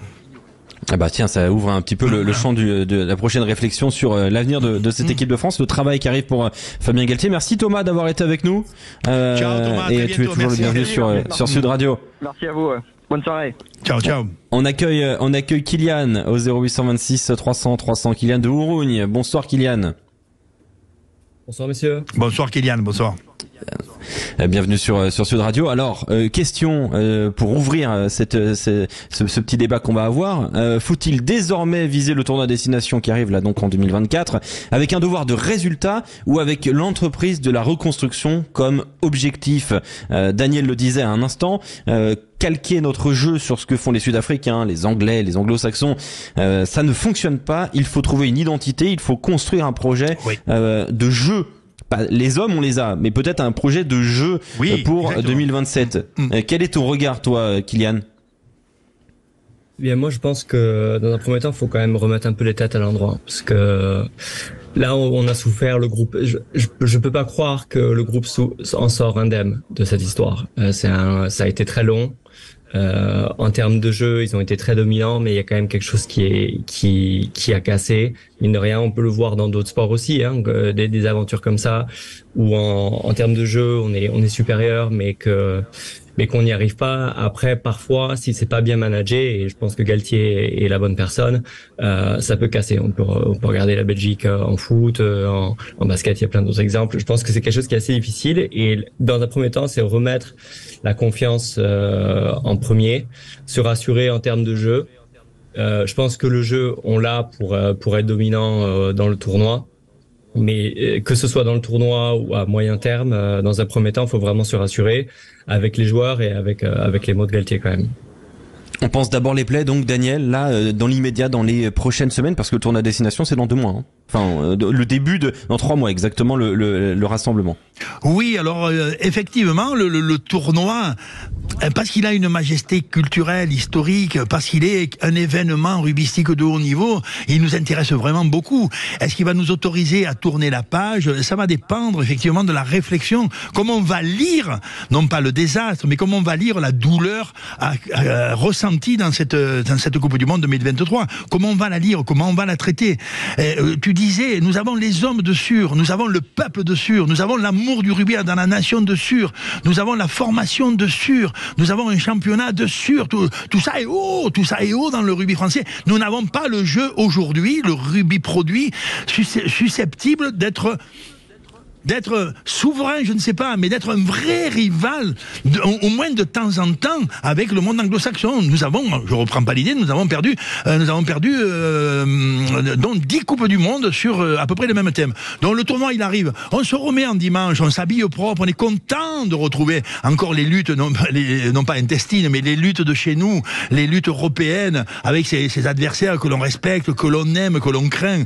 Ah bah tiens, ça ouvre un petit peu le champ de la prochaine réflexion sur l'avenir de cette équipe de France, le travail qui arrive pour Fabien Galtier. Merci Thomas d'avoir été avec nous. Ciao Thomas, et tu es toujours le bienvenu sur Sud Radio. Merci à vous. Bonne soirée. Ciao. On accueille Kylian au 0826 300 Kylian de Ourougne. Bonsoir Kylian. Bonsoir messieurs. Bonsoir Kylian, bonsoir. Bienvenue sur Sud Radio. Alors, question pour ouvrir ce petit débat qu'on va avoir. Faut-il désormais viser le tournoi destination qui arrive là donc en 2024 avec un devoir de résultat ou avec l'entreprise de la reconstruction comme objectif? Daniel le disait à un instant. Calquer notre jeu sur ce que font les Sud-Africains, les Anglais, les Anglo-Saxons, ça ne fonctionne pas. Il faut trouver une identité, il faut construire un projet de jeu. Les hommes, on les a, mais peut-être un projet de jeu pour exactement. 2027. Quel est ton regard, toi, Kylian? Bien, moi, je pense que dans un premier temps, il faut quand même remettre un peu les têtes à l'endroit, parce que là, on a souffert. Le groupe, je peux pas croire que le groupe en sort indemne de cette histoire. Ça a été très long. En termes de jeu, ils ont été très dominants, mais il y a quand même quelque chose qui a cassé. Mine de rien, on peut le voir dans d'autres sports aussi, des aventures comme ça, où en termes de jeu, on est supérieur, mais qu'on n'y arrive pas. Après, parfois, si c'est pas bien managé, et je pense que Galtier est la bonne personne, ça peut casser. On peut regarder la Belgique en foot, en basket, il y a plein d'autres exemples. Je pense que c'est quelque chose qui est assez difficile, et dans un premier temps, c'est remettre la confiance en premier, se rassurer en termes de jeu. Je pense que le jeu, on l'a pour être dominant dans le tournoi. Mais que ce soit dans le tournoi ou à moyen terme, dans un premier temps, il faut vraiment se rassurer avec les joueurs et avec les mots de Galtier quand même. On pense d'abord les plays, donc Daniel, là, dans l'immédiat, dans les prochaines semaines, parce que le tournoi à destination, c'est dans 2 mois. Enfin, le début dans 3 mois exactement, le rassemblement. Oui, alors effectivement, le tournoi, parce qu'il a une majesté culturelle, historique, parce qu'il est un événement rugbyistique de haut niveau, il nous intéresse vraiment beaucoup. Est-ce qu'il va nous autoriser à tourner la page? Ça va dépendre effectivement de la réflexion. Comment on va lire, non pas le désastre, mais comment on va lire la douleur ressentie dans cette Coupe du Monde 2023. Comment on va la lire? Comment on va la traiter? Tu disais, nous avons les hommes de Sur, nous avons le peuple de Sur, nous avons l'amour du rugby dans la nation de Sur, nous avons la formation de Sur, nous avons un championnat de Sur, tout ça est haut, dans le rugby français. Nous n'avons pas le jeu aujourd'hui, le rugby produit, susceptible d'être souverain, je ne sais pas, mais d'être un vrai rival, au moins de temps en temps, avec le monde anglo-saxon. Nous avons, je reprends pas l'idée, nous avons perdu donc 10 Coupes du Monde sur à peu près les mêmes thèmes. Donc le tournoi, il arrive. On se remet en dimanche, on s'habille propre, on est content de retrouver encore les luttes, non pas intestines, mais les luttes de chez nous, les luttes européennes, avec ces adversaires que l'on respecte, que l'on aime, que l'on craint.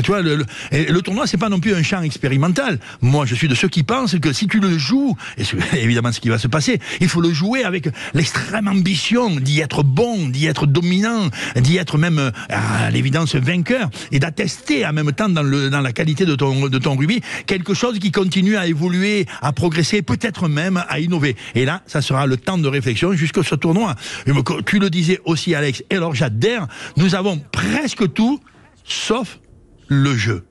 Tu vois, le tournoi, c'est pas non plus un champ expérimental. Moi, je suis de ceux qui pensent que si tu le joues, et c'est évidemment ce qui va se passer, il faut le jouer avec l'extrême ambition d'y être bon, d'y être dominant, d'y être même, à l'évidence, vainqueur, et d'attester en même temps dans la qualité de ton rugby, quelque chose qui continue à évoluer, à progresser, peut-être même à innover. Et là, ça sera le temps de réflexion jusqu'à ce tournoi. Tu le disais aussi, Alex, et alors j'adhère, nous avons presque tout, sauf le jeu.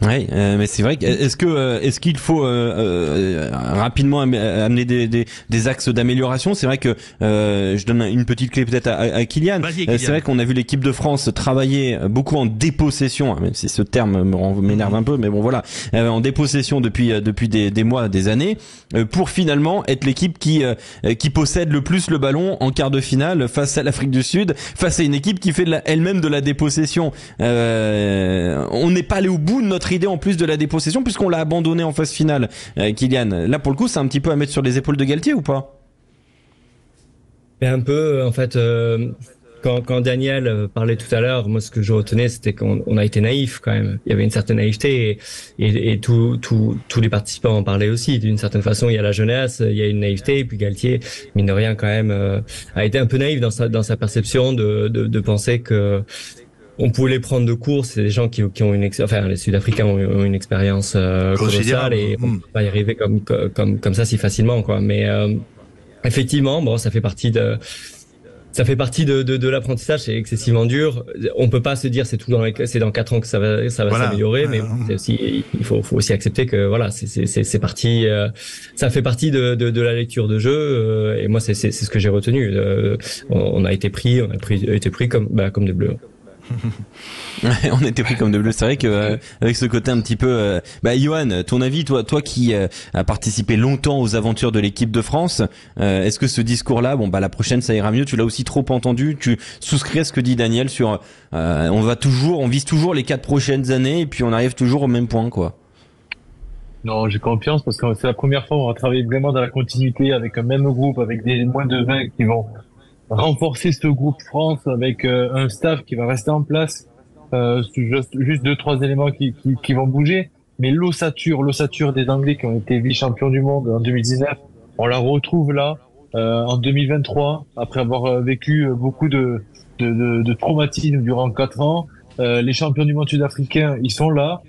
Oui, mais c'est vrai. Est-ce qu'il faut rapidement amener des axes d'amélioration? C'est vrai que je donne une petite clé peut-être à Kylian. C'est vrai qu'on a vu l'équipe de France travailler beaucoup en dépossession, même si ce terme m'énerve un peu, mais bon voilà, en dépossession depuis des mois, des années, pour finalement être l'équipe qui possède le plus le ballon en quart de finale face à l'Afrique du Sud, face à une équipe qui fait elle-même de la dépossession. On n'est pas allé au bout de notre idée en plus de la dépossession puisqu'on l'a abandonné en phase finale. Kylian, là pour le coup c'est un petit peu à mettre sur les épaules de Galtier ou pas? Et un peu en fait quand Daniel parlait tout à l'heure, moi ce que je retenais c'était qu'on a été naïf quand même. Il y avait une certaine naïveté et tous les participants en parlaient aussi. D'une certaine façon, il y a la jeunesse, il y a une naïveté, et puis Galtier, mine de rien quand même, a été un peu naïf dans sa perception de penser que on pouvait les prendre de court. C'est des gens qui ont les Sud-Africains ont une expérience colossale et on peut pas y arriver comme ça si facilement quoi. Mais effectivement, bon, ça fait partie de l'apprentissage. C'est excessivement dur. On peut pas se dire c'est dans 4 ans que ça va s'améliorer, mais c'est aussi, il faut aussi accepter que voilà, c'est parti. Ça fait partie de la lecture de jeu. Et moi, c'est ce que j'ai retenu. On a été pris comme des bleus. On était pris comme de bleu. C'est vrai que avec ce côté un petit peu Johan, ton avis, toi qui a participé longtemps aux aventures de l'équipe de France, est-ce que ce discours-là, la prochaine ça ira mieux, tu l'as aussi trop entendu? Tu souscris à ce que dit Daniel sur on vise toujours les 4 prochaines années et puis on arrive toujours au même point quoi? Non, j'ai confiance parce que c'est la première fois où on va travailler vraiment dans la continuité avec un même groupe, avec des moins de 20 qui vont renforcer ce groupe France avec un staff qui va rester en place, juste 2-3 éléments qui vont bouger, mais l'ossature des Anglais qui ont été vice-champions du monde en 2019, on la retrouve là en 2023 après avoir vécu beaucoup de traumatismes durant 4 ans. Les champions du monde sud-africains, ils sont là.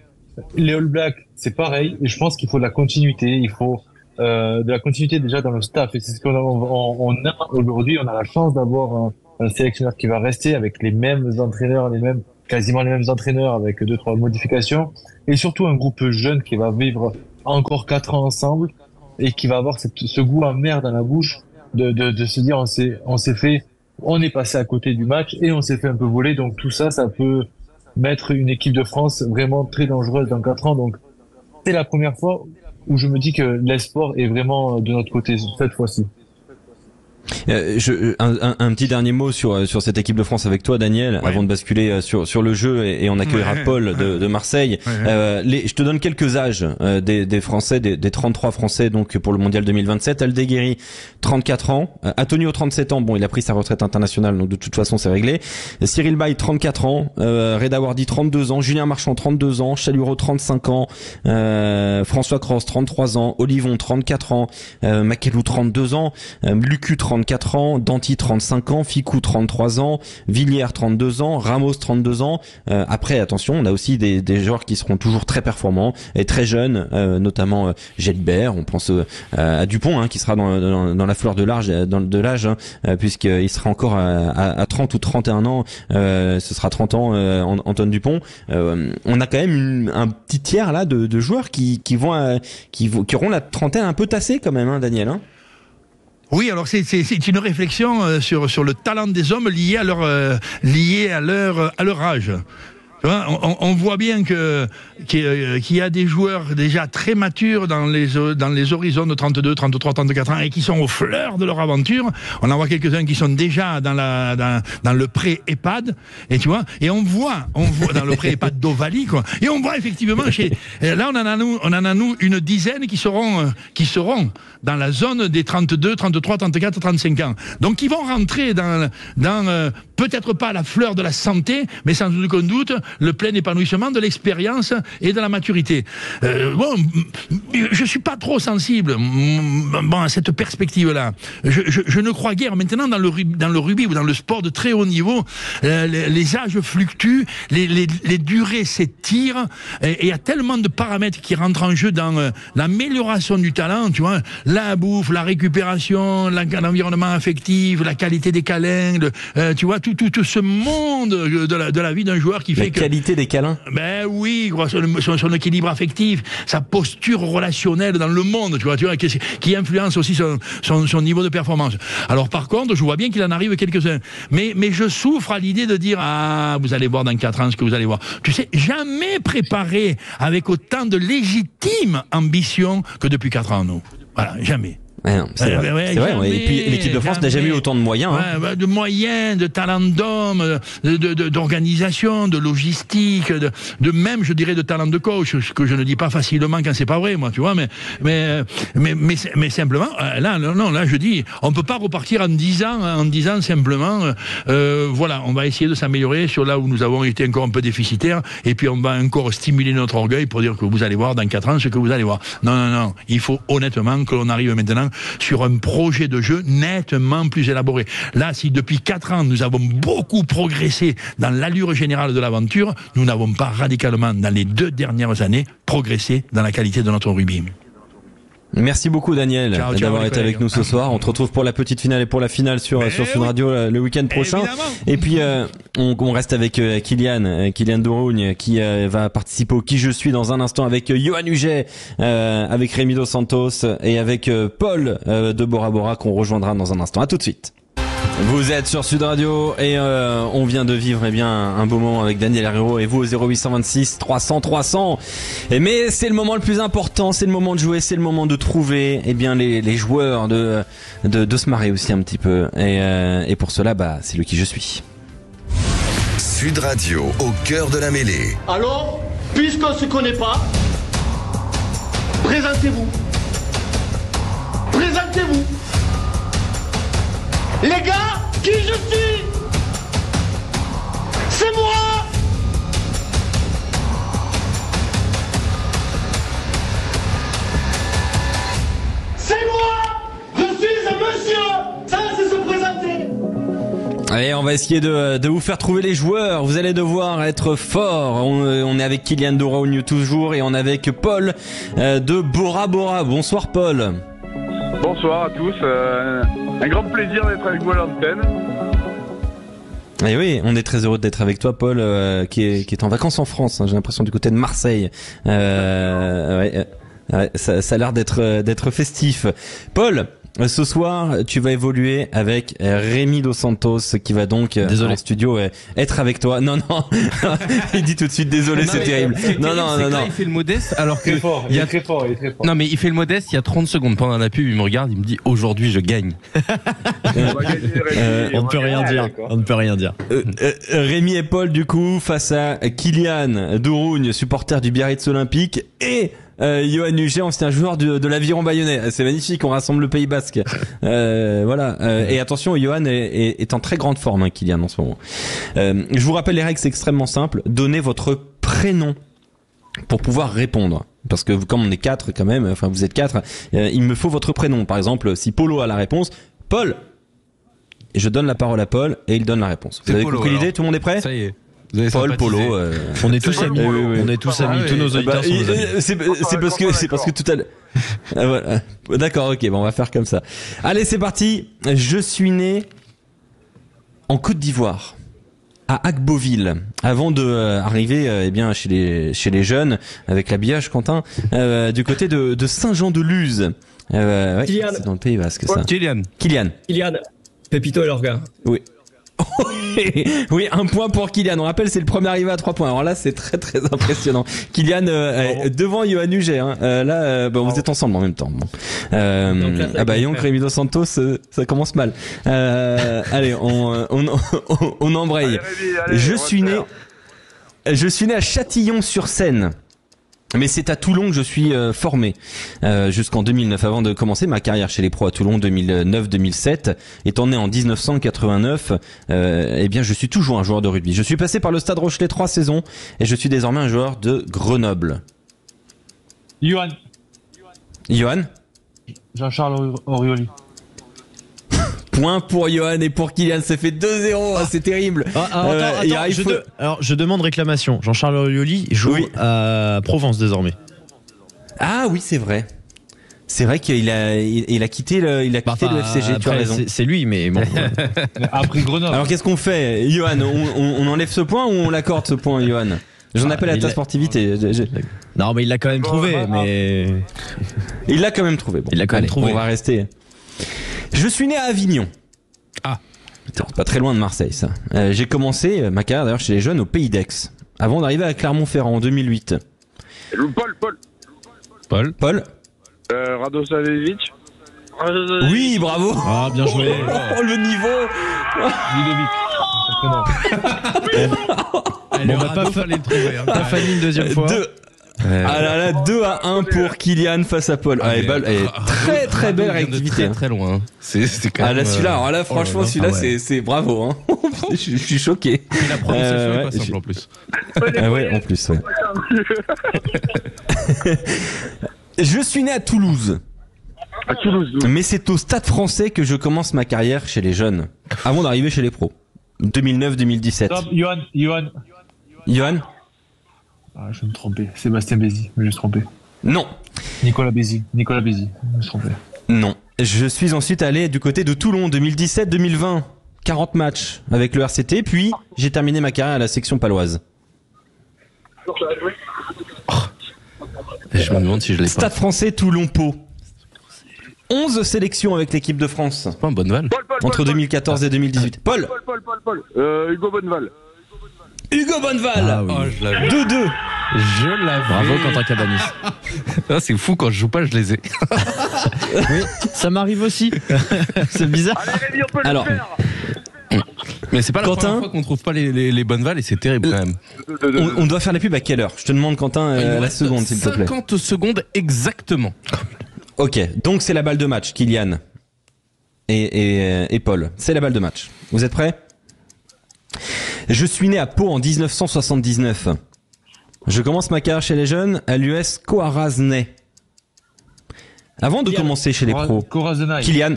Les All Blacks, c'est pareil, et je pense qu'il faut de la continuité, il faut de la continuité déjà dans le staff, et c'est ce qu'on a aujourd'hui. On a la chance d'avoir un sélectionneur qui va rester avec les mêmes entraîneurs, quasiment les mêmes entraîneurs avec 2-3 modifications, et surtout un groupe jeune qui va vivre encore 4 ans ensemble et qui va avoir ce goût amer dans la bouche de se dire on est passé à côté du match et on s'est fait un peu voler. Donc tout ça peut mettre une équipe de France vraiment très dangereuse dans 4 ans. Donc c'est la première fois où je me dis que l'espoir est vraiment de notre côté cette fois-ci. Un petit dernier mot sur cette équipe de France avec toi, Daniel, avant de basculer sur le jeu et on accueillera Paul de Marseille. Je te donne quelques âges des Français, des 33 Français donc pour le Mondial 2027. Aldeguerri, 34 ans. Antonio, 37 ans. Bon, il a pris sa retraite internationale, donc de toute façon c'est réglé. Cyril Baille, 34 ans. Reda Wardi, 32 ans. Julien Marchand, 32 ans. Chalureau, 35 ans. François Cross, 33 ans. Olivon, 34 ans. Makelou, 32 ans. Lucu, 34 ans. Danti, 35 ans. Ficou, 33 ans. Villiers, 32 ans. Ramos, 32 ans. Après, attention, on a aussi des joueurs qui seront toujours très performants et très jeunes, notamment Jalibert. On pense à Dupont, qui sera dans la fleur de l'âge, puisqu'il sera encore à 30 ou 31 ans. Ce sera 30 ans, Antoine Dupont. On a quand même un petit tiers là de joueurs qui auront la trentaine un peu tassée quand même, Daniel. Oui, alors c'est une réflexion sur le talent des hommes lié à leur âge. On voit bien qu'il y a des joueurs déjà très matures dans les horizons de 32, 33, 34 ans et qui sont aux fleurs de leur aventure. On en voit quelques-uns qui sont déjà dans le pré-EHPAD, et tu vois, et on voit dans le pré-EHPAD d'Ovalie, quoi. Et on voit effectivement là on en a nous une dizaine qui seront dans la zone des 32, 33, 34, 35 ans. Donc ils vont rentrer dans peut-être pas la fleur de la santé, mais sans aucun doute le plein épanouissement de l'expérience et de la maturité. Je suis pas trop sensible à cette perspective-là. Je ne crois guère. Maintenant, dans le rugby ou dans le sport de très haut niveau, les âges fluctuent, les durées s'étirent, et il y a tellement de paramètres qui rentrent en jeu dans l'amélioration du talent, tu vois, la bouffe, la récupération, l'environnement affectif, la qualité des câlins, tu vois, tout ce monde de la vie d'un joueur qui fait que... La qualité des câlins. Ben oui, son équilibre affectif, sa posture relationnelle dans le monde, tu vois, qui influence aussi son niveau de performance. Alors par contre, je vois bien qu'il en arrive quelques-uns. Mais je souffre à l'idée de dire, vous allez voir dans 4 ans ce que vous allez voir. Tu sais, jamais préparé avec autant de légitime ambition que depuis 4 ans, nous. Voilà, jamais. C'est vrai. Et puis l'équipe de France n'a jamais eu autant de moyens. De moyens, de talent d'homme, d'organisation, de logistique, de même, je dirais, de talent de coach, ce que je ne dis pas facilement quand c'est pas vrai, moi, tu vois, mais simplement, là, je dis, on peut pas repartir en disant simplement, voilà, on va essayer de s'améliorer sur là où nous avons été encore un peu déficitaires, et puis on va encore stimuler notre orgueil pour dire que vous allez voir dans 4 ans ce que vous allez voir. Non, il faut honnêtement que l'on arrive maintenant sur un projet de jeu nettement plus élaboré. Là, si depuis 4 ans, nous avons beaucoup progressé dans l'allure générale de l'aventure, nous n'avons pas radicalement, dans les 2 dernières années, progressé dans la qualité de notre rugby. Merci beaucoup Daniel d'avoir été avec nous ce soir. On te retrouve pour la petite finale et pour la finale sur Sud Radio le week-end prochain. Évidemment. Et puis on reste avec Kylian Dourougne qui va participer au Qui je suis dans un instant avec Johan Huget, avec Rémi Dos Santos et avec Paul de Bora Bora qu'on rejoindra dans un instant. À tout de suite. Vous êtes sur Sud Radio et on vient de vivre un beau moment avec Daniel Herrero et vous au 0826 300 300. Mais c'est le moment le plus important, c'est le moment de jouer, c'est le moment de trouver les joueurs, de se marrer aussi un petit peu. Et pour cela, c'est le Qui je suis. Sud Radio, au cœur de la mêlée. Alors, puisqu'on se connaît pas, présentez-vous. Présentez-vous. Les gars, qui je suis? C'est moi! C'est moi! Je suis un monsieur! Ça, c'est se présenter! Allez, on va essayer de vous faire trouver les joueurs. Vous allez devoir être fort. On est avec Kylian Dourougne toujours et on est avec Paul de Bora Bora. Bonsoir Paul. Bonsoir à tous, un grand plaisir d'être avec vous à l'antenne. Et oui, on est très heureux d'être avec toi Paul, qui est en vacances en France, j'ai l'impression du côté de Marseille. Ça a l'air d'être festif. Paul, ce soir, tu vas évoluer avec Rémi Dos Santos qui va donc en studio être avec toi. Non, il dit tout de suite désolé, c'est terrible. Non. Il fait le modeste alors que il est très fort. Non, mais il fait le modeste. Il y a 30 secondes pendant la pub, il me regarde, il me dit aujourd'hui je gagne. On ne peut rien dire. On ne peut rien dire. Rémi et Paul du coup face à Kylian Dourougne, supporter du Biarritz Olympique, et Johan Huget, ancien joueur de l'Aviron Bayonnais. C'est magnifique, on rassemble le Pays Basque. Voilà. Et attention, Johan est en très grande forme, Kylian, en ce moment. Je vous rappelle les règles, c'est extrêmement simple. Donnez votre prénom pour pouvoir répondre. Parce que comme on est 4 quand même, enfin vous êtes 4, il me faut votre prénom. Par exemple, si Polo a la réponse, Paul. Et je donne la parole à Paul et il donne la réponse. Vous avez compris l'idée? Tout le monde est prêt? Ça y est. Paul, Polo, on est tous amis. On est tous amis. Tous nos auditeurs sont nos amis. C'est parce que tout à l'heure. Voilà. D'accord, ok, bon, on va faire comme ça. Allez, c'est parti. Je suis né en Côte d'Ivoire, à Agboville, avant de arriver eh bien chez les jeunes avec l'habillage, Quentin, du côté de Saint-Jean-de-Luz. Ouais, c'est dans le Pays Basque, ça. Kylian. Pépito et Lorga. Oui. Oui, un point pour Kylian. On rappelle, c'est le premier arrivé à 3 points. Alors là, c'est très très impressionnant. Kylian devant Johan Huget. Vous êtes ensemble en même temps. Bon. Donc Rémi Dos Santos, ça commence mal. Allez, on embraye. Allez, je suis né à Châtillon-sur-Seine. Mais c'est à Toulon que je suis formé jusqu'en 2009, avant de commencer ma carrière chez les pros à Toulon 2009-2007. Étant né en 1989, eh bien je suis toujours un joueur de rugby. Je suis passé par le Stade Rochelet 3 saisons et je suis désormais un joueur de Grenoble. Johan. Jean-Charles Aurioli. Point pour Johan et pour Kylian, ça fait 2-0, c'est terrible. Alors je demande réclamation. Jean-Charles Aurioli joue à Provence désormais. Ah oui, c'est vrai. C'est vrai qu'il a quitté le FCG, tu as raison. C'est lui, mais bon. Après Grenoble. Alors qu'est-ce qu'on fait, Johan? On enlève ce point ou on l'accorde ce point, Johan? J'en appelle à ta sportivité. Non, mais il l'a quand même trouvé. Mais il l'a quand même trouvé. Bon, on va rester. Je suis né à Avignon. Ah, pas très loin de Marseille, ça. J'ai commencé ma carrière d'ailleurs chez les jeunes au Pays d'Aix, avant d'arriver à Clermont-Ferrand en 2008. Paul. Radosavljevic. Oui, bravo. Ah, bien joué. Oh, le niveau. Ludovic. On va pas falloir le trouver. T'as failli une deuxième fois. 2-1 pour Kylian face à Paul. Très très belle réactivité. Très loin. C'est quand même. Celui-là, franchement, c'est bravo. Hein. Je suis choqué. Et la prononciation est pas simple en plus. En plus. Je suis né à Toulouse. Mais c'est au Stade Français que je commence ma carrière chez les jeunes, avant d'arriver chez les pros. 2009-2017. Johan. Ah, je vais me tromper. Sébastien Bézi, je me suis trompé. Non. Nicolas Bézi, je me suis trompé. Non. Je suis ensuite allé du côté de Toulon, 2017-2020. 40 matchs avec le RCT, puis j'ai terminé ma carrière à la section paloise. Je me demande si je l'ai pas. Stade Français Toulon-Pau. 11 sélections avec l'équipe de France. C'est pas un Bonneval. Entre 2014 et 2018. Paul. Hugo Bonneval. Hugo Bonneval. Ah, oui. 2-2. Je l'avais. Bravo Quentin Cabanis. C'est fou, quand je joue pas, je les ai. Oui, ça m'arrive aussi. C'est bizarre. Allez, Rémi, on peut le faire. Mais c'est pas la première fois qu'on trouve pas les Bonneval et c'est terrible quand même. On doit faire la pub à quelle heure? Je te demande, Quentin, la seconde, s'il te plaît. 50 secondes exactement. Ok, donc c'est la balle de match, Kylian et Paul. C'est la balle de match. Vous êtes prêts? Je suis né à Pau en 1979. Je commence ma carrière chez les jeunes à l'US Coaraznais. Avant de commencer chez les pros. Kylian.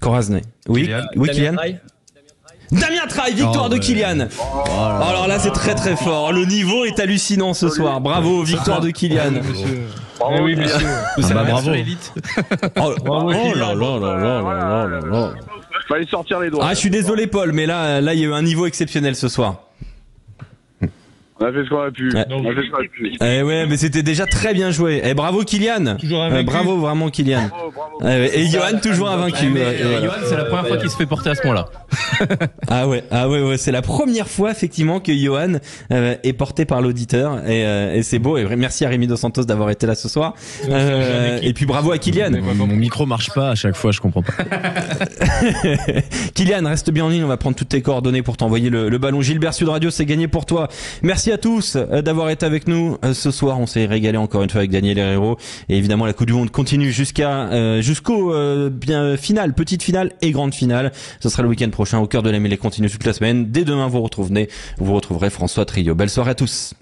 Coaraznais. Oui, Kylian. Damien Traille, victoire de Kylian. Alors là, c'est très très fort. Le niveau est hallucinant ce soir. Bravo, victoire de Kylian. Bravo, oui, monsieur. Bravo. Oh là là. Fallait sortir les doigts. Ah, je suis désolé, Paul, mais là, il y a eu un niveau exceptionnel ce soir. On a fait ce qu'on a pu. Ouais. On a fait ce qu'on a pu. Ouais, mais c'était déjà très bien joué. Et bravo Kylian. Bravo vraiment Kylian. Et Johan toujours invaincu. Johan, c'est la première fois qu'il se fait porter à ce point-là. Ah ouais, c'est la première fois effectivement que Johan est porté par l'auditeur et c'est beau. Et merci à Rémi Dos Santos d'avoir été là ce soir. Et puis bravo à Kylian. Mon micro marche pas à chaque fois, je comprends pas. Kylian, reste bien en ligne. On va prendre toutes tes coordonnées pour t'envoyer le ballon. Gilbert Sud Radio, c'est gagné pour toi. Merci à tous d'avoir été avec nous ce soir. On s'est régalé encore une fois avec Daniel Herrero et évidemment la Coupe du Monde continue jusqu'au finale, petite finale et grande finale. Ce sera le week-end prochain au cœur de la mêlée continue toute la semaine. Dès demain vous retrouverez François Trio. Belle soirée à tous.